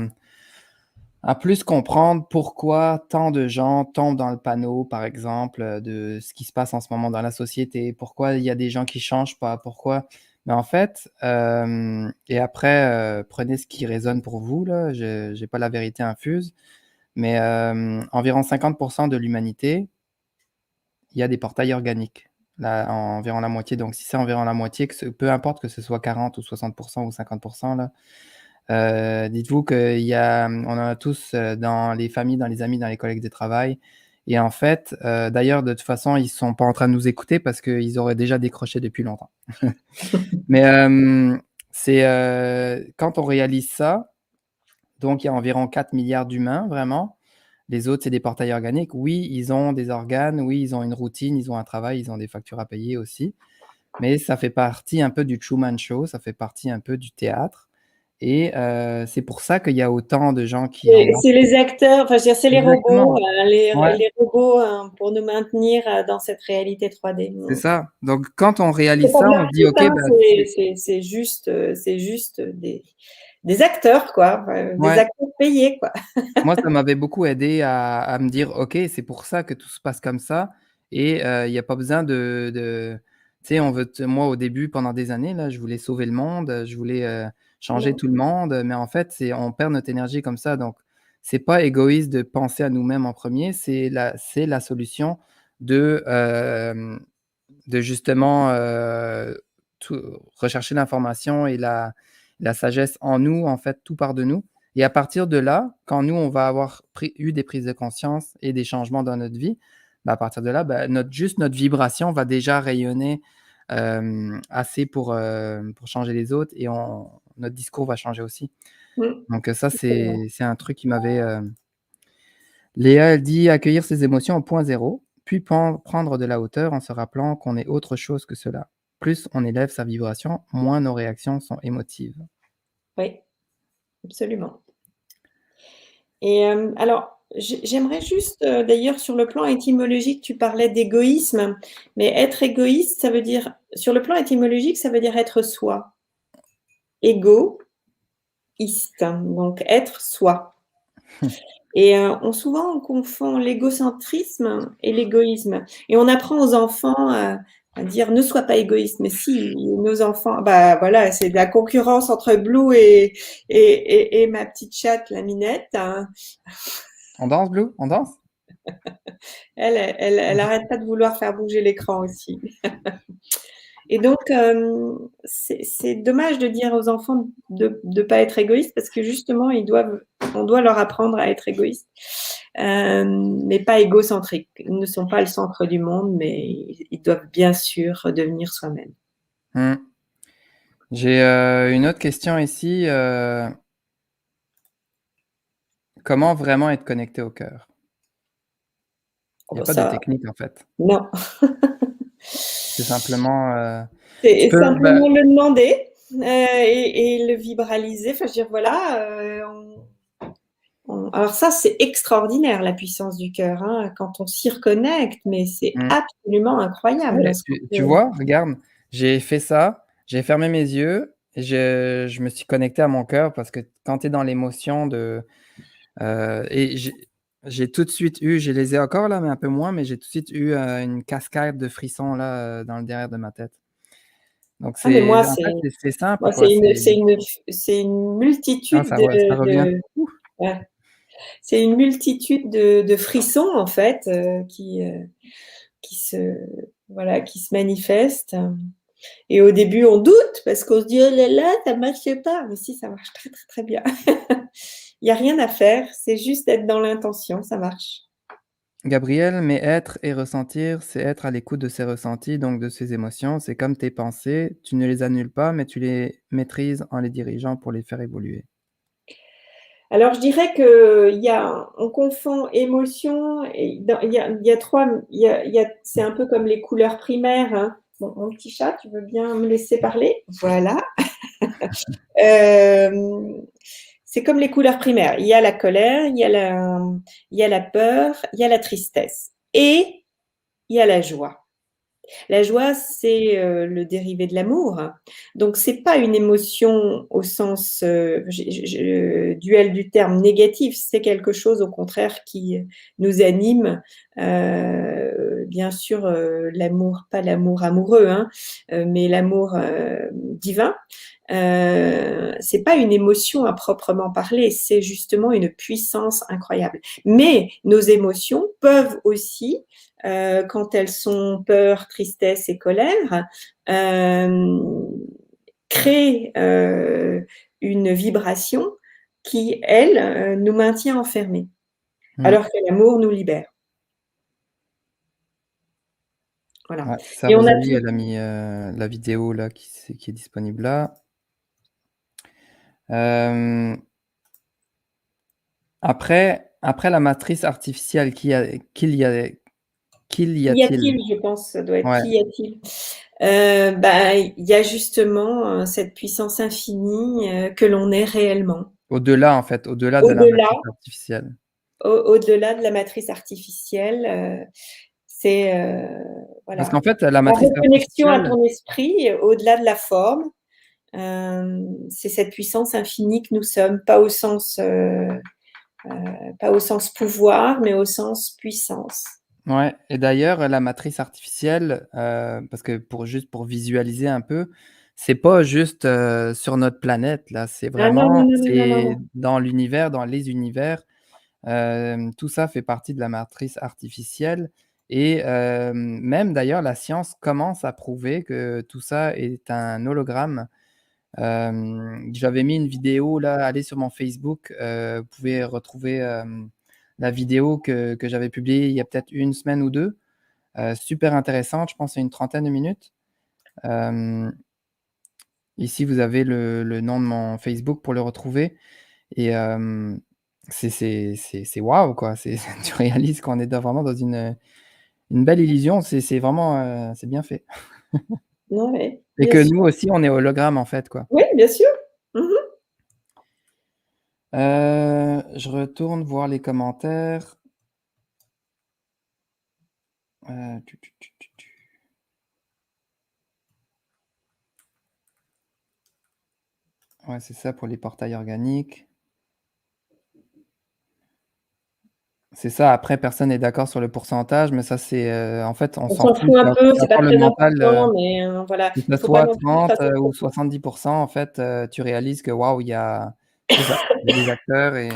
plus comprendre pourquoi tant de gens tombent dans le panneau, par exemple, de ce qui se passe en ce moment dans la société. Pourquoi il y a des gens qui changent pas? Pourquoi mais en fait, et après, prenez ce qui résonne pour vous là, je j'ai pas la vérité infuse, mais environ 50 de l'humanité il y a des portails organiques, là, environ la moitié. Donc, si c'est environ la moitié, peu importe que ce soit 40 ou 60% ou 50%, là, dites-vous on en a tous dans les familles, dans les amis, dans les collègues de travail. Et en fait, d'ailleurs, de toute façon, ils ne sont pas en train de nous écouter parce qu'ils auraient déjà décroché depuis longtemps. Mais quand on réalise ça, donc il y a environ 4 milliards d'humains, vraiment. Les autres, c'est des portails organiques. Oui, ils ont des organes, oui, ils ont une routine, ils ont un travail, ils ont des factures à payer aussi. Mais ça fait partie un peu du Truman Show, ça fait partie un peu du théâtre. Et c'est pour ça qu'il y a autant de gens qui en ont. C'est les acteurs, enfin, je veux dire, c'est les robots, Exactement. Ouais, les robots pour nous maintenir dans cette réalité 3D. c'est ça. Donc, quand on C'est réalise pas ça, de on leur se dit, faute, OK, hein, bah, c'est juste des acteurs, quoi, des ouais. acteurs payés, quoi. Moi, ça m'avait beaucoup aidé à me dire: «OK, c'est pour ça que tout se passe comme ça et il y a pas besoin tu sais, on veut te moi, au début, pendant des années, là, je voulais sauver le monde, je voulais, changer Non. tout le monde, mais en fait, on perd notre énergie comme ça, donc c'est pas égoïste de penser à nous-mêmes en premier, c'est la solution de, justement, tout rechercher l'information et la sagesse en nous, en fait, tout part de nous et à partir de là, quand nous, on va avoir eu des prises de conscience et des changements dans notre vie, bah, à partir de là, bah, notre vibration va déjà rayonner, assez pour changer les autres et notre discours va changer aussi. Mm. Donc ça, c'est un truc qui m'avait, Léa, elle dit: «Accueillir ses émotions au point zéro, puis prendre de la hauteur en se rappelant qu'on est autre chose que cela. Plus on élève sa vibration, moins nos réactions sont émotives». Oui, absolument. Et alors, j'aimerais juste, d'ailleurs, sur le plan étymologique, tu parlais d'égoïsme, mais être égoïste, ça veut dire, sur le plan étymologique, ça veut dire être soi. Égoïste, donc être soi. Et souvent, on confond l'égocentrisme et l'égoïsme. Et on apprend aux enfants à dire ne sois pas égoïste. Mais si, nos enfants, bah voilà, c'est de la concurrence entre Blue et ma petite chatte, la Minette, hein. On danse, Blue? On danse? Elle arrête pas de vouloir faire bouger l'écran aussi. Et donc, c'est dommage de dire aux enfants de ne pas être égoïste parce que justement, on doit leur apprendre à être égoïste, mais pas égocentriques. Ils ne sont pas le centre du monde, mais ils doivent bien sûr devenir soi-même. Mmh. J'ai, une autre question ici, comment vraiment être connecté au cœur? Oh, Il y a bah, pas de ça, technique, en fait. non. C'est simplement, tu C'est peux bah, simplement le demander et le vibraliser. Enfin, je veux dire, voilà, alors ça, c'est extraordinaire, la puissance du cœur, hein, quand on s'y reconnecte, mais c'est mmh. absolument incroyable. Ouais, tu vois? Regarde, j'ai fait ça, j'ai fermé mes yeux et je me suis connecté à mon cœur parce que quand tu es dans l'émotion et j'ai tout de suite eu, je les ai encore là, mais un peu moins, mais j'ai tout de suite eu, une cascade de frissons là, dans le derrière de ma tête. Donc Ah, mais en fait, c'est simple moi, quoi, c'est une multitude ça revient. Ouh. ouais, c'est une multitude de frissons, en fait, qui se, voilà, qui se manifestent. Et au début, on doute parce qu'on se dit: «Oh là là, ça marche pas». Mais si, ça marche très, très, très bien. Il y a rien à faire, c'est juste d'être dans l'intention, ça marche. Gabriel, mais être et ressentir, c'est être à l'écoute de ses ressentis, donc de ses émotions. C'est comme tes pensées, tu ne les annules pas, mais tu les maîtrises en les dirigeant pour les faire évoluer. Alors, je dirais qu'il y a, on confond émotion et il y a trois, c'est un peu comme les couleurs primaires, hein. Bon, mon petit chat, tu veux bien me laisser parler? Voilà. Euh, c'est comme les couleurs primaires. Il y a la colère, il y a la peur, il y a la tristesse et il y a la joie. La joie, c'est le dérivé de l'amour. Donc, c'est pas une émotion au sens duel du terme négatif. C'est quelque chose, au contraire, qui nous anime bien sûr, l'amour, pas l'amour amoureux, hein, mais l'amour divin, c'est pas une émotion à proprement parler, c'est justement une puissance incroyable. Mais nos émotions peuvent aussi, quand elles sont peur, tristesse et colère, créer une vibration qui, elle, nous maintient enfermés, Mmh. alors que l'amour nous libère. Voilà. Ouais, ça, Et on a Rosalie, tout. elle a mis, la vidéo là qui est disponible là. Hem, après la matrice artificielle, qu'il y Qu'y a-t-il? a-t-il? Je pense, ça doit être Ouais, qu'y a-t-il? Bah, il y a justement, cette puissance infinie, que l'on est réellement. au-delà en fait, au-delà de la Au-delà, matrice artificielle. au-delà de la matrice artificielle, c'est, Parce voilà, qu'en fait, la la matrice reconnexion à artificielle ton esprit, au-delà de la forme, c'est cette puissance infinie que nous sommes, pas au sens pouvoir, mais au sens puissance. ouais, et d'ailleurs, la matrice artificielle, parce que pour visualiser un peu, c'est pas juste, sur notre planète là, c'est Ah non, non, vraiment non, non, non, non, c'est non. dans l'univers, dans les univers, tout ça fait partie de la matrice artificielle et même d'ailleurs la science commence à prouver que tout ça est un hologramme. J'avais mis une vidéo là, allez sur mon Facebook, vous pouvez retrouver, la vidéo que j'avais publiée il y a peut-être une semaine ou 2. Super intéressante, je pense c'est une trentaine de minutes. Hem, Ici vous avez le nom de mon Facebook pour le retrouver et c'est waouh quoi, c'est tu réalises qu'on est vraiment dans une belle illusion, c'est vraiment, c'est bien fait Ouais, et bien que sûr. nous aussi on est hologramme en fait quoi. Oui, bien sûr. Mmh mh. Je retourne voir les commentaires. Tu. Ouais, c'est ça pour les portails organiques. C'est ça, après personne n'est d'accord sur le pourcentage, mais ça c'est, en fait, on On s'en s'en fout, fout un peu, c'est c'est pas encore le très mental, important, mais voilà, que ça il faut pas soit non plus que ça 30, soit ou trop. 70 en fait, tu réalises que waouh, il y a c'est ça, il y a des acteurs et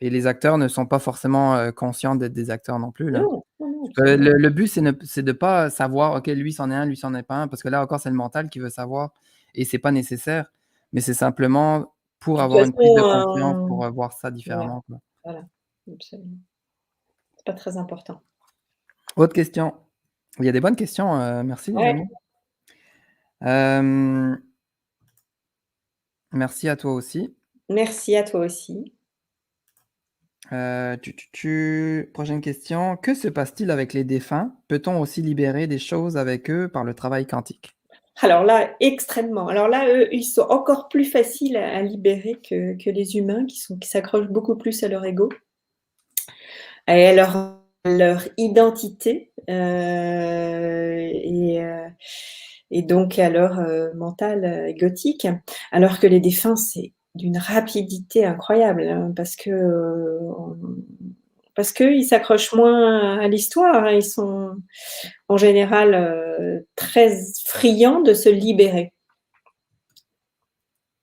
les acteurs ne sont pas forcément, conscients d'être des acteurs non plus, là. Non, non, non, absolument. Le but c'est de pas savoir: «OK, lui c'en est un, lui c'en est pas un», parce que là encore c'est le mental qui veut savoir et c'est pas nécessaire, mais c'est simplement pour De toute avoir une prise de façon, conscience, pour, voir ça voilà, différemment, quoi. voilà, absolument. C'est pas très important. Autre question. Il y a des bonnes questions, merci les Ouais, amis. Hem, Merci à toi aussi. merci à toi aussi. Prochaine question. Que se passe-t-il avec les défunts? Peut-on aussi libérer des choses avec eux par le travail quantique? Alors là, extrêmement. Alors là, eux, ils sont encore plus faciles à libérer que les humains qui s'accrochent beaucoup plus à leur ego et à leur identité, et donc à leur, mental, égotique. Alors que les défunts, c'est d'une rapidité incroyable, hein, parce qu'ils s'accrochent moins à l'histoire, hein. Ils sont en général, très friands de se libérer.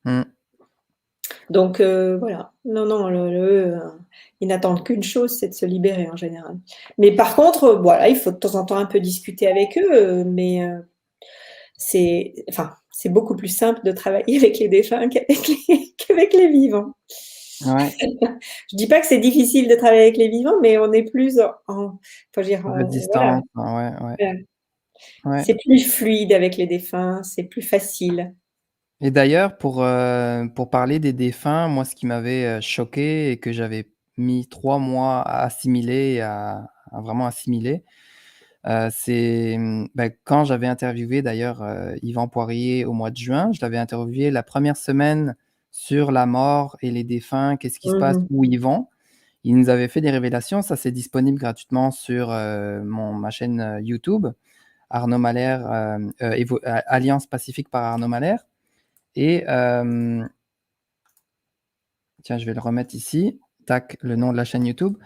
Mmh. Donc voilà. Non, non, ils n'attendent qu'une chose, c'est de se libérer en général. Mais par contre, voilà, il faut de temps en temps un peu discuter avec eux, mais c'est beaucoup plus simple de travailler avec les défunts qu'avec les vivants. Ouais, Je dis pas que c'est difficile de travailler avec les vivants, mais on est plus en enfin, je veux dire, à voilà, distance, ouais, ouais, voilà. ouais. C'est plus fluide avec les défunts, c'est plus facile. Et d'ailleurs pour parler des défunts, moi ce qui m'avait, choqué et que j'avais mis 3 mois à assimiler, à vraiment assimiler, c'est, bah, quand j'avais interviewé d'ailleurs, Yvan Poirier au mois de juin, je l'avais interviewé la première semaine sur la mort et les défunts, qu'est-ce qui se Mmh passe, mh. où ils vont. Il nous avait fait des révélations, ça c'est disponible gratuitement sur, ma chaîne, YouTube, Arnaud Mahler, Alliance Pacifique par Arnaud Mahler et tiens, je vais le remettre ici. tac, le nom de la chaîne YouTube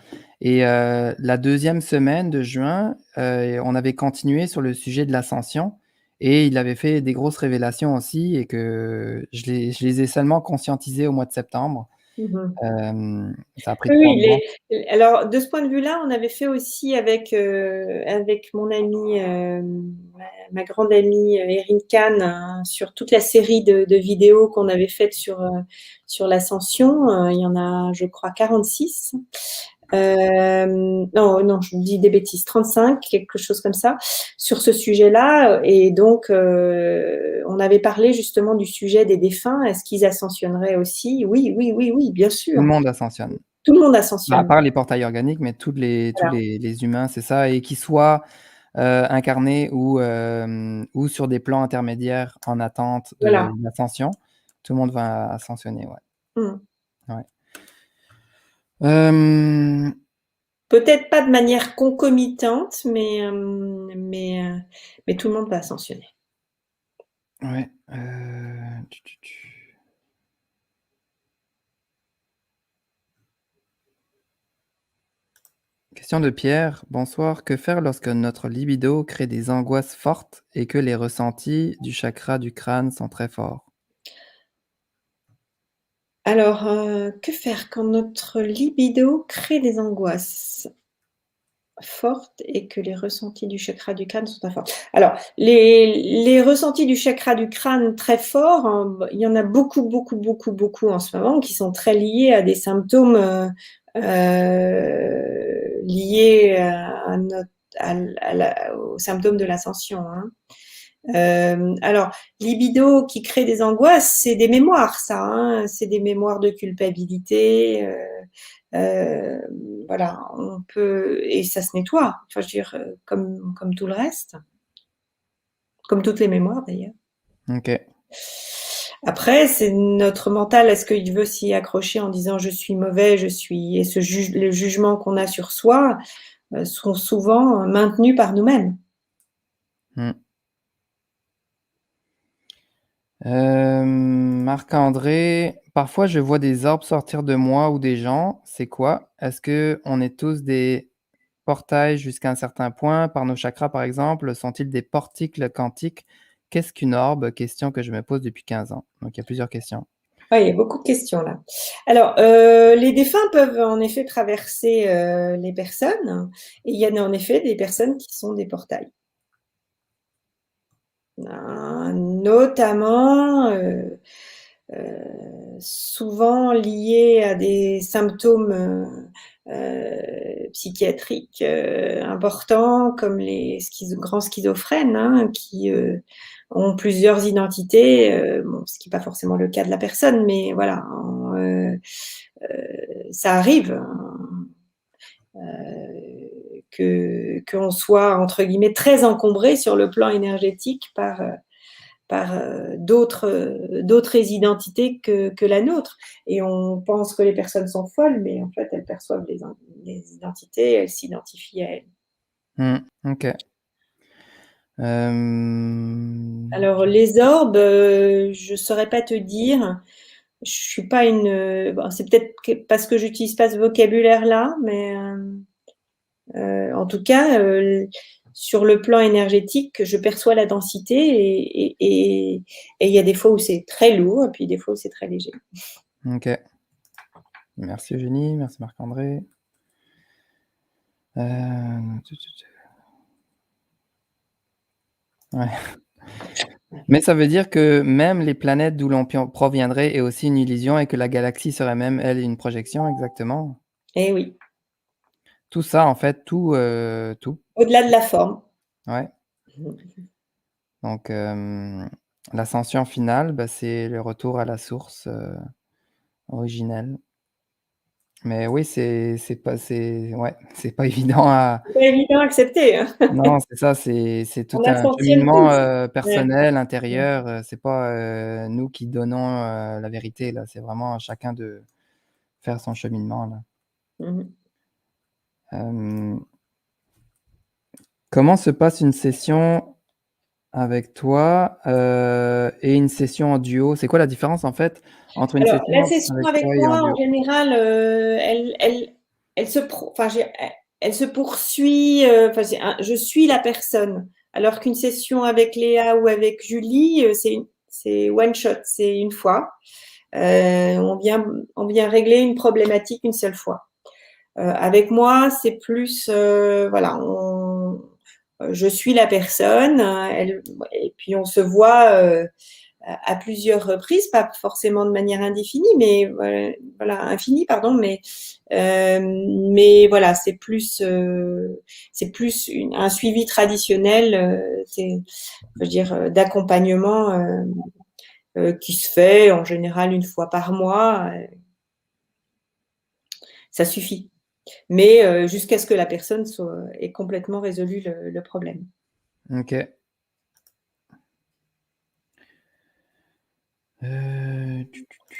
et la 2e semaine de juin, on avait continué sur le sujet de l'ascension et il avait fait des grosses révélations aussi et que je les ai seulement conscientisées au mois de septembre. Mmh. Ça a pris Oui, 3 oui, mois. alors de ce point de vue-là, on avait fait aussi avec mon amie, ma grande amie, Erin Khan, hein, sur toute la série de vidéos qu'on avait faites sur l'ascension. Il y en a, je crois, 46. Non, non, je dis des bêtises, 35, quelque chose comme ça, sur ce sujet-là. Et donc, on avait parlé justement du sujet des défunts. Est-ce qu'ils ascensionneraient aussi? Oui, oui, oui, oui, bien Tout le sûr. monde ascensionne. Tout le monde Bah, à ascensionne. part les portails organiques, mais tous Voilà. les humains, c'est ça et qu'ils soient, incarnés ou sur des plans intermédiaires en attente de Voilà. l'ascension, tout le monde va ascensionner, ouais. Mmh. Ouais. Hem, Peut-être pas de manière concomitante, mais tout le monde va ascensionner. ouais, question de Pierre: «Bonsoir, que faire lorsque notre libido crée des angoisses fortes et que les ressentis du chakra du crâne sont très forts?» Alors, que faire quand notre libido crée des angoisses fortes et que les ressentis du chakra du crâne sont très forts? Alors, les ressentis du chakra du crâne très forts, il y en a beaucoup, beaucoup, beaucoup, beaucoup en ce moment qui sont très liés à des symptômes, liés à notre à la aux symptômes de l'ascension, hein. Alors, libido qui crée des angoisses, c'est des mémoires ça, hein, c'est des mémoires de culpabilité, voilà, on peut et ça se nettoie, enfin je veux dire, comme tout le reste, comme toutes les mémoires d'ailleurs. OK. Après, c'est notre mental, est-ce qu'il veut s'y accrocher en disant: «Je suis mauvais, je suis» et le jugement qu'on a sur soi, sont souvent maintenus par nous-mêmes. Mmh. Marc-André: «Parfois je vois des orbes sortir de moi ou des gens, c'est quoi? Est-ce qu'on est tous des portails jusqu'à un certain point par nos chakras par exemple? Sont-ils des porticles quantiques? Qu'est-ce qu'une orbe?» Question que je me pose depuis 15 ans. Donc il y a plusieurs questions. Ouais, il y a beaucoup de questions là. Alors, les défunts peuvent en effet traverser, les personnes et il y en a en effet des personnes qui sont des portails. Notamment, souvent liés à des symptômes, psychiatriques, importants comme les grands schizophrènes, hein, qui, ont plusieurs identités, bon, ce qui est pas forcément le cas de la personne, mais voilà, ça arrive, hein, qu'on soit entre guillemets «très encombré» sur le plan énergétique par d'autres identités que la nôtre. Et on pense que les personnes sont folles, mais en fait, elles perçoivent les identités, elles s'identifient à elles. Mmh, OK. Hem, Alors les orbes, je saurais pas te dire. Je suis pas une, bon, c'est peut-être que parce que j'utilise pas ce vocabulaire-là, mais en tout cas, sur le plan énergétique, je perçois la densité et il y a des fois où c'est très lourd et puis des fois où c'est très léger. OK. Merci Eugénie, merci Marc-André. Ouais. Mais ça veut dire que même les planètes d'où l'on proviendrait est aussi une illusion et que la galaxie serait même, elle, une projection, exactement? Eh oui, Tout ça, en fait, tout, au-delà de la forme. ouais. Donc, l'ascension finale, bah, c'est le retour à la source, originelle. Mais oui, c'est ouais, c'est pas évident à C'est pas évident à accepter, hein. non, c'est ça, c'est tout On un ascensionne cheminement, tous. Ouais. personnel, Mmh. intérieur, c'est pas, nous qui donnons, la vérité, là. C'est vraiment à chacun de faire son cheminement, là. Mmh mh. Hem, comment se passe une session avec toi et une session en duo. C'est quoi la différence en fait entre une Alors, la session session avec avec toi et en moi, en duo? général, elle se poursuit, enfin, je suis la personne. Alors qu'une session avec Léa ou avec Julie, c'est one shot, c'est une fois. On vient régler une problématique une seule fois. Avec moi, c'est plus, voilà, je suis la personne, et puis on se voit à plusieurs reprises, pas forcément de manière indéfinie, mais voilà, infinie, pardon, mais voilà, c'est plus un suivi traditionnel, je veux dire, d'accompagnement qui se fait en général une fois par mois. Ça suffit. Mais jusqu'à ce que la personne ait complètement résolu le problème. Ok.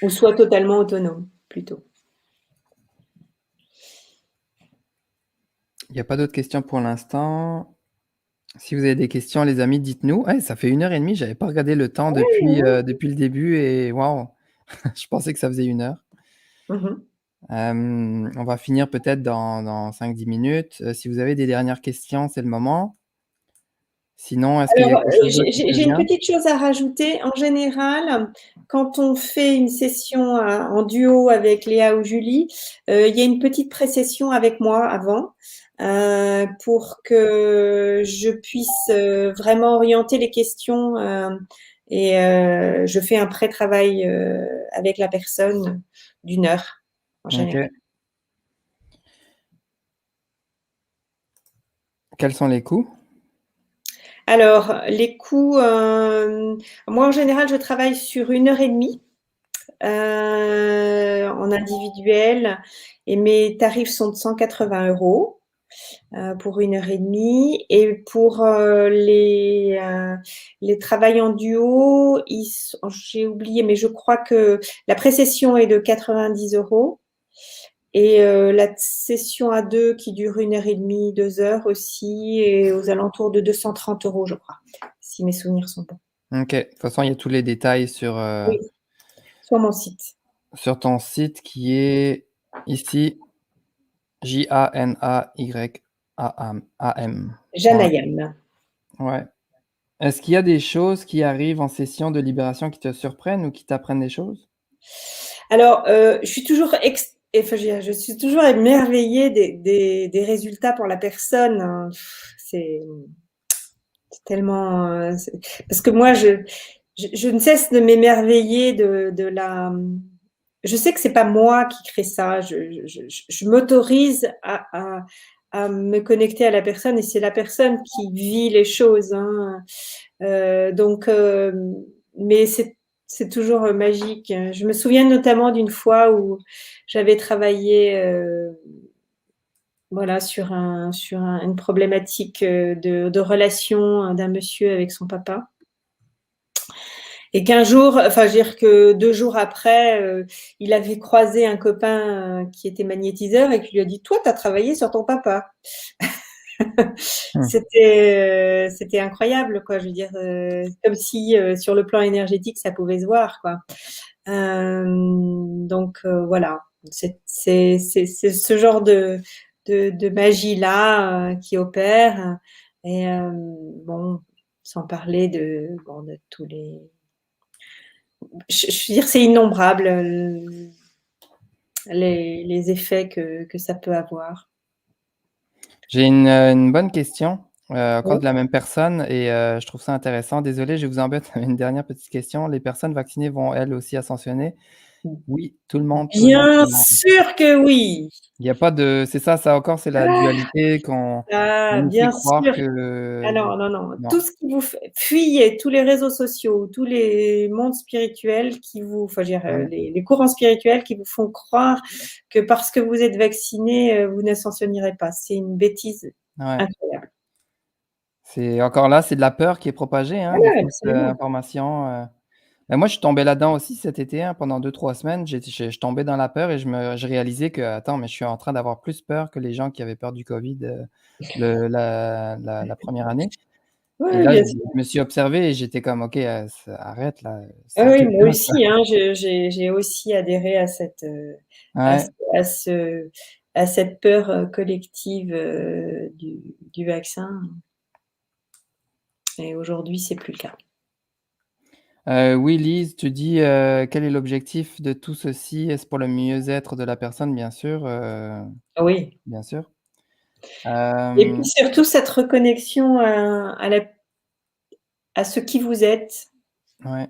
Ou soit totalement autonome, plutôt. Il n'y a pas d'autres questions pour l'instant. Si vous avez des questions, les amis, dites-nous. Ouais, ça fait 1h30, j'avais pas regardé le temps depuis le début et waouh, je pensais que ça faisait 1 heure. Mhm. On va finir peut-être dans 5-10 minutes. Si vous avez des dernières questions, c'est le moment. Sinon, est-ce qu'il y a Alors, quelque chose d'autre qui te j'ai une vient? petite chose à rajouter. En général, quand on fait une session en duo avec Léa ou Julie, il y a une petite pré-session avec moi avant pour que je puisse vraiment orienter les questions et je fais un pré-travail avec la personne d'une heure en général. Ok. Quels sont les coûts? Alors, les coûts, moi en général, je travaille sur 1 heure et demie en individuel et mes tarifs sont de 180 € pour 1 heure et demie. Et pour les travails en duo, j'ai oublié, mais je crois que la pré-session est de 90 € et la session à deux qui dure 1 heure et demie, 2 heures aussi, est aux alentours de 230 €, je crois, si mes souvenirs sont bons. Ok. De toute façon, il y a tous les détails Oui, sur mon site. sur ton site qui est ici, JANAYAM. Janayam. Ouais. Est-ce qu'il y a des choses qui arrivent en session de libération qui te surprennent ou qui t'apprennent des choses? Alors, je suis toujours enfin, je suis toujours émerveillée des résultats pour la personne, hein. C'est tellement, parce que moi, je ne cesse de m'émerveiller de la. Je sais que c'est pas moi qui crée ça. Je m'autorise à me connecter à la personne et c'est la personne qui vit les choses, hein. Donc, mais c'est toujours magique. Je me souviens notamment d'une fois où j'avais travaillé voilà, une problématique de relation d'un monsieur avec son papa. Et qu'un jour, enfin, je veux dire que 2 jours après, il avait croisé un copain qui était magnétiseur et qui lui a dit, toi, tu as travaillé sur ton papa. Mmh. C'était incroyable, quoi. Je veux dire, comme si sur le plan énergétique, ça pouvait se voir, quoi. Donc voilà, c'est ce genre de magie-là qui opère. Et bon, sans parler de tous les. Je veux dire, c'est innombrable les effets que ça peut avoir. J'ai une bonne question, encore Oui. de la même personne et je trouve ça intéressant. Désolé, je vous embête, une dernière petite question. Les personnes vaccinées vont elles aussi ascensionner? Oui, tout le monde, tout le monde, tout Bien le monde. sûr que oui. Il y a pas de c'est ça, ça encore, c'est la dualité qu'on Ah, nous fait bien croire sûr. Ah que non, non, non. non. Tout ce qui vous fait fuyez tous les réseaux sociaux, tous les mondes spirituels enfin, je veux dire, Ouais, les courants spirituels qui vous font croire que parce que vous êtes vacciné, vous n'ascensionnerez pas. C'est une bêtise ouais. incroyable. C'est encore là, c'est de la peur qui est propagée, Ah hein, des ouais, fausses, absolument. informations. Bah, moi, je suis tombé là-dedans aussi cet été, hein, pendant 2-3 semaines. Je tombais dans la peur et je réalisais que: «Attends, mais je suis en train d'avoir plus peur que les gens qui avaient peur du covid, le la 1re année». Oui, Et oui, là, bien sûr. je me suis observé et j'étais comme: «OK, arrête là, c'est Ah un oui, truc moi bien, quoi». aussi, hein, j'ai aussi adhéré à à ce Ouais, à ce à cette peur, collective, du vaccin et aujourd'hui, c'est plus le cas. oui, Lise, tu dis, «Quel est l'objectif de tout ceci? Est-ce pour le mieux-être de la personne?» Bien sûr, Oui bien sûr. et puis Hem, surtout cette reconnexion à ce qui vous êtes. ouais.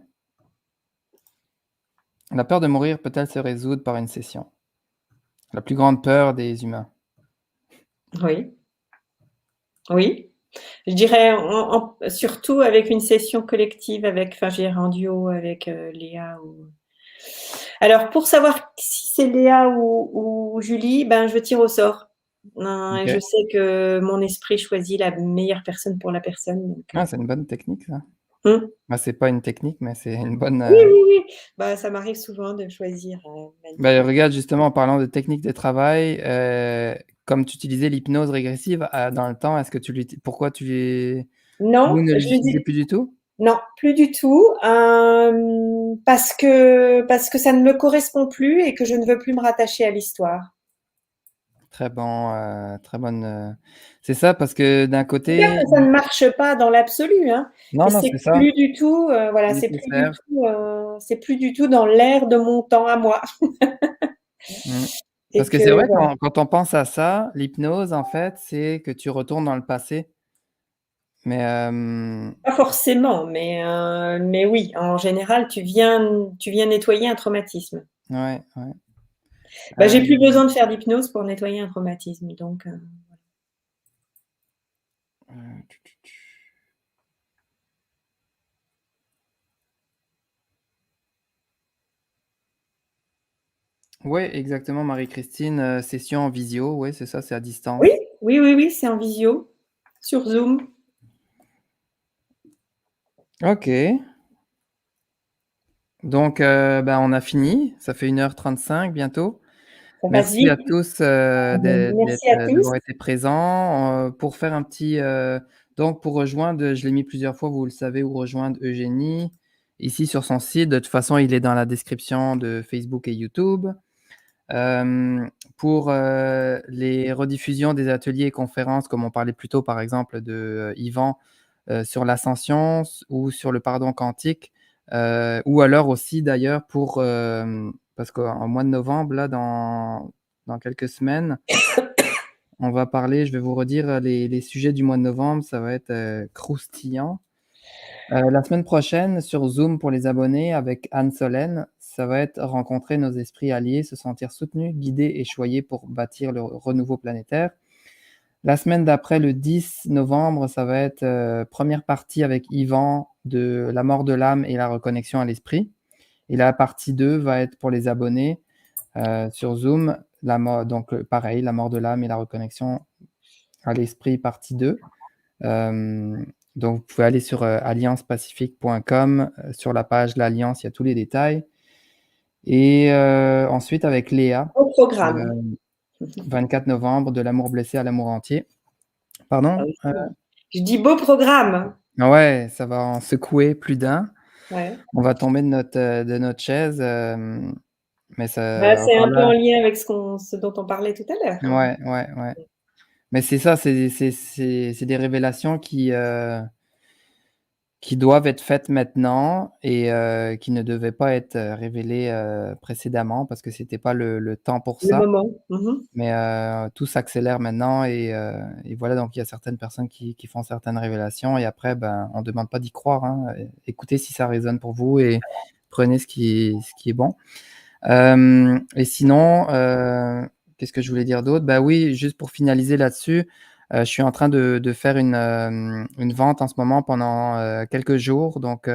La peur de mourir peut-elle se résoudre par une session? La plus grande peur des humains. Oui, oui. Je dirais surtout avec une session collective avec enfin, je dirais en duo avec, Léa ou alors pour savoir si c'est Léa ou Julie, ben, je tire au sort. Et je OK. sais que mon esprit choisit la meilleure personne pour la personne donc Ah, c'est une bonne technique ça. mmh. Bah, c'est pas une technique, mais c'est une bonne, Oui, oui, oui. Bah, ça m'arrive souvent de choisir, bah, magnifique. regarde justement en parlant de technique de travail, comme tu utilisais l'hypnose régressive, dans le temps, est-ce que tu pourquoi vous Non, ne je l'utilisez dis plus du tout? non, plus du tout, parce que ça ne me correspond plus et que je ne veux plus me rattacher à l'histoire. Très bon, très bonne, c'est ça parce que d'un C'est pas côté que ça ne marche pas dans l'absolu, hein, mais non, non, c'est c'est ça, plus du tout, voilà, nécessaire. c'est plus du tout dans l'air de mon temps à moi Mmh. Parce et que c'est que vrai voilà. quand on pense à ça, l'hypnose en fait, c'est que tu retournes dans le passé. Mais, Pas forcément, mais oui, en général, tu viens nettoyer un traumatisme. ouais, ouais, Bah, j'ai plus hem, besoin de faire d'hypnose pour nettoyer un traumatisme, donc heu, ouais, exactement Marie-Christine, session en visio, ouais, c'est ça, c'est à oui, distance. oui, oui, oui, c'est en visio, sur Zoom. OK, donc, bah, on a fini, ça fait 1h35 bientôt. Ça passe Merci vite. à tous, Merci à tous. d'avoir été présents, pour faire un petit, donc pour rejoindre, je l'ai mis plusieurs fois, vous le savez, où rejoindre Eugénie, ici sur son site. De toute façon, il est dans la description de Facebook et YouTube. Pour, les rediffusions des ateliers et conférences, comme on parlait plus tôt, par exemple, de, Yvan, sur l'ascension ou sur le pardon quantique, ou alors aussi d'ailleurs pour, parce qu'en mois de novembre, là, dans quelques semaines, on va parler je vais vous redire, les sujets du mois de novembre, ça va être, croustillant. La semaine prochaine sur Zoom pour les abonnés avec Anne Solène, ça va être rencontrer nos esprits alliés, se sentir soutenus, guidés et choyés pour bâtir le renouveau planétaire. La semaine d'après, le 10 novembre, ça va être, 1re partie avec Yvan de la mort de l'âme et la reconnexion à l'esprit et la partie 2 va être pour les abonnés, sur Zoom, donc, pareil, la mort de l'âme et la reconnexion à l'esprit partie 2. Hem, donc vous pouvez aller sur, alliancepacifique.com, sur la page l'Alliance, il y a tous les détails et ensuite avec Léa, Au programme. 24 novembre, de l'amour blessé à l'amour entier. Ah Pardon? oui, je dis beau programme. Ouais, ça va en secouer plus d'un. Ouais. On va tomber de notre chaise, mais Bah, ça c'est alors un peu là en lien avec ce dont on parlait tout à l'heure, hein. ouais, ouais, ouais. Mais c'est ça, c'est des révélations qui doivent être faites maintenant et qui ne devaient pas être, révélées, précédemment parce que c'était pas le temps pour Le ça. moment. Mmh. Mais, tout s'accélère maintenant et voilà, donc il y a certaines personnes qui font certaines révélations et après, ben, on demande pas d'y croire, hein, écoutez si ça résonne pour vous et prenez ce qui est bon. Et sinon, qu'est-ce que je voulais dire d'autre? Bah oui, juste pour finaliser là-dessus, je suis en train de faire une vente en ce moment pendant, quelques jours donc,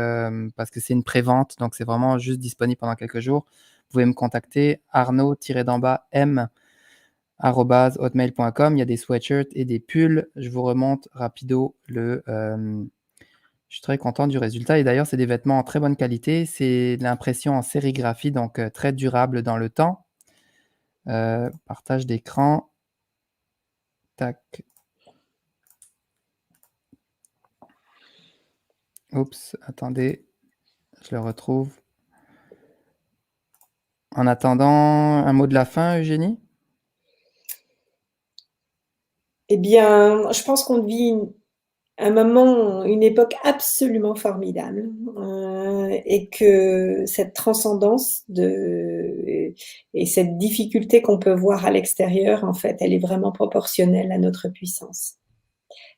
parce que c'est une prévente, donc c'est vraiment juste disponible pendant quelques jours. Vous pouvez me contacter arnaud-m@hotmail.com. Il y a des sweatshirts et des pulls. Je vous remonte rapido je suis très content du résultat et d'ailleurs, c'est des vêtements en très bonne qualité. C'est de l'impression en sérigraphie, donc très durable dans le temps. Partage d'écran. Tac. Oups, attendez, je le retrouve. En attendant, un mot de la fin, Eugénie? Eh bien, je pense qu'on vit un moment, une époque absolument formidable, et que cette transcendance et cette difficulté qu'on peut voir à l'extérieur, en fait, elle est vraiment proportionnelle à notre puissance.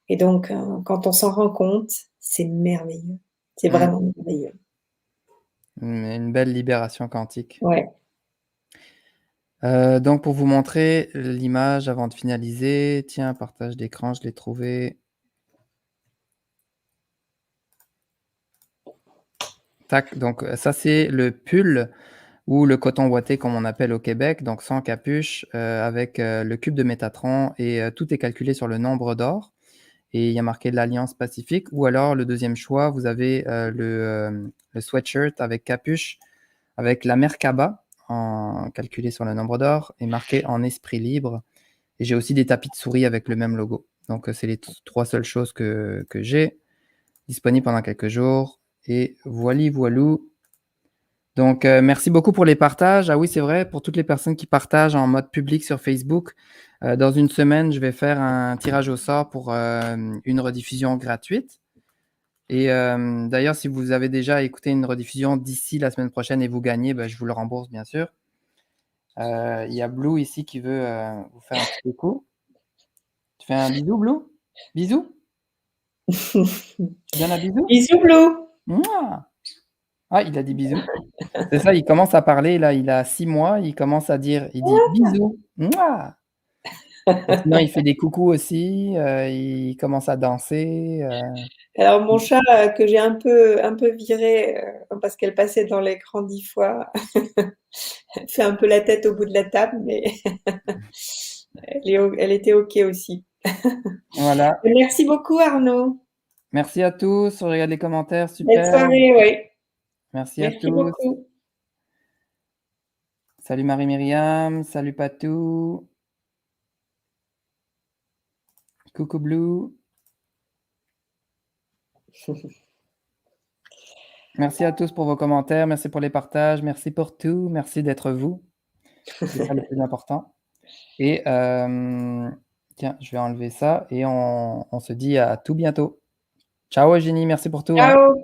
Et donc, quand on s'en rend compte, c'est merveilleux. C'est Mmh. vraiment merveilleux. Une belle libération quantique. Ouais. Donc pour vous montrer l'image avant de finaliser, tiens, partage d'écran, je l'ai trouvé. Tac, donc ça c'est le pull ou le coton ouaté comme on appelle au Québec, donc sans capuche, avec, le cube de Métatron et tout est calculé sur le nombre d'or et il y a marqué l'Alliance Pacifique ou alors le deuxième choix, vous avez, le sweatshirt avec capuche, avec la Merkaba en calculé sur le nombre d'or et marqué en esprit libre et j'ai aussi des tapis de souris avec le même logo. Donc c'est les 3 seules choses que j'ai, disponibles pendant quelques jours et voili voilou. Donc, merci beaucoup pour les partages. Ah oui, c'est vrai, pour toutes les personnes qui partagent en mode public sur Facebook, dans une semaine, je vais faire un tirage au sort pour, une rediffusion gratuite et d'ailleurs, si vous avez déjà écouté une rediffusion d'ici la semaine prochaine et vous gagnez, bah, je vous le rembourse bien sûr. Il y a Blue ici qui veut, vous faire un petit coucou. Tu fais un bisou Blue? Bisous? Tu donnes un bisou? Bisous Blue! Mouah! Ah, il a dit bisous. C'est ça, il commence à parler là, il a 6 mois, il commence à dire il dit: «Bisous, mouah!» Et sinon il fait des coucous aussi, il commence à danser, Alors mon chat, que j'ai un peu viré, parce qu'elle passait dans l'écran 10 fois, elle fait un peu la tête au bout de la table, mais elle était OK aussi. voilà. Merci beaucoup Arnaud. Merci à tous, on regarde les commentaires, Belle super. soirée, ouais. Merci à Merci tous. beaucoup. Salut Marie-Myriam, salut Patou. Coucou Blue. Merci à tous pour vos commentaires, merci pour les partages, merci pour tout, merci d'être vous. C'est ça le plus important et tiens, je vais enlever ça et on se dit à tout bientôt. Ciao Eugénie, merci pour tout, hein. Ciao.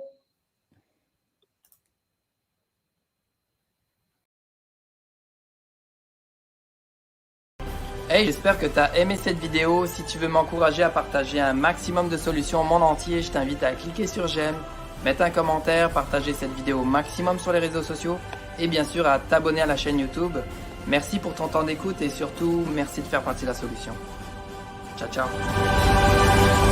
Hey, j'espère que tu as aimé cette vidéo. Si tu veux m'encourager à partager un maximum de solutions au monde entier, je t'invite à cliquer sur j'aime, mettre un commentaire, partager cette vidéo au maximum sur les réseaux sociaux et bien sûr à t'abonner à la chaîne YouTube. Merci pour ton temps d'écoute et surtout merci de faire partie de la solution. Ciao ciao.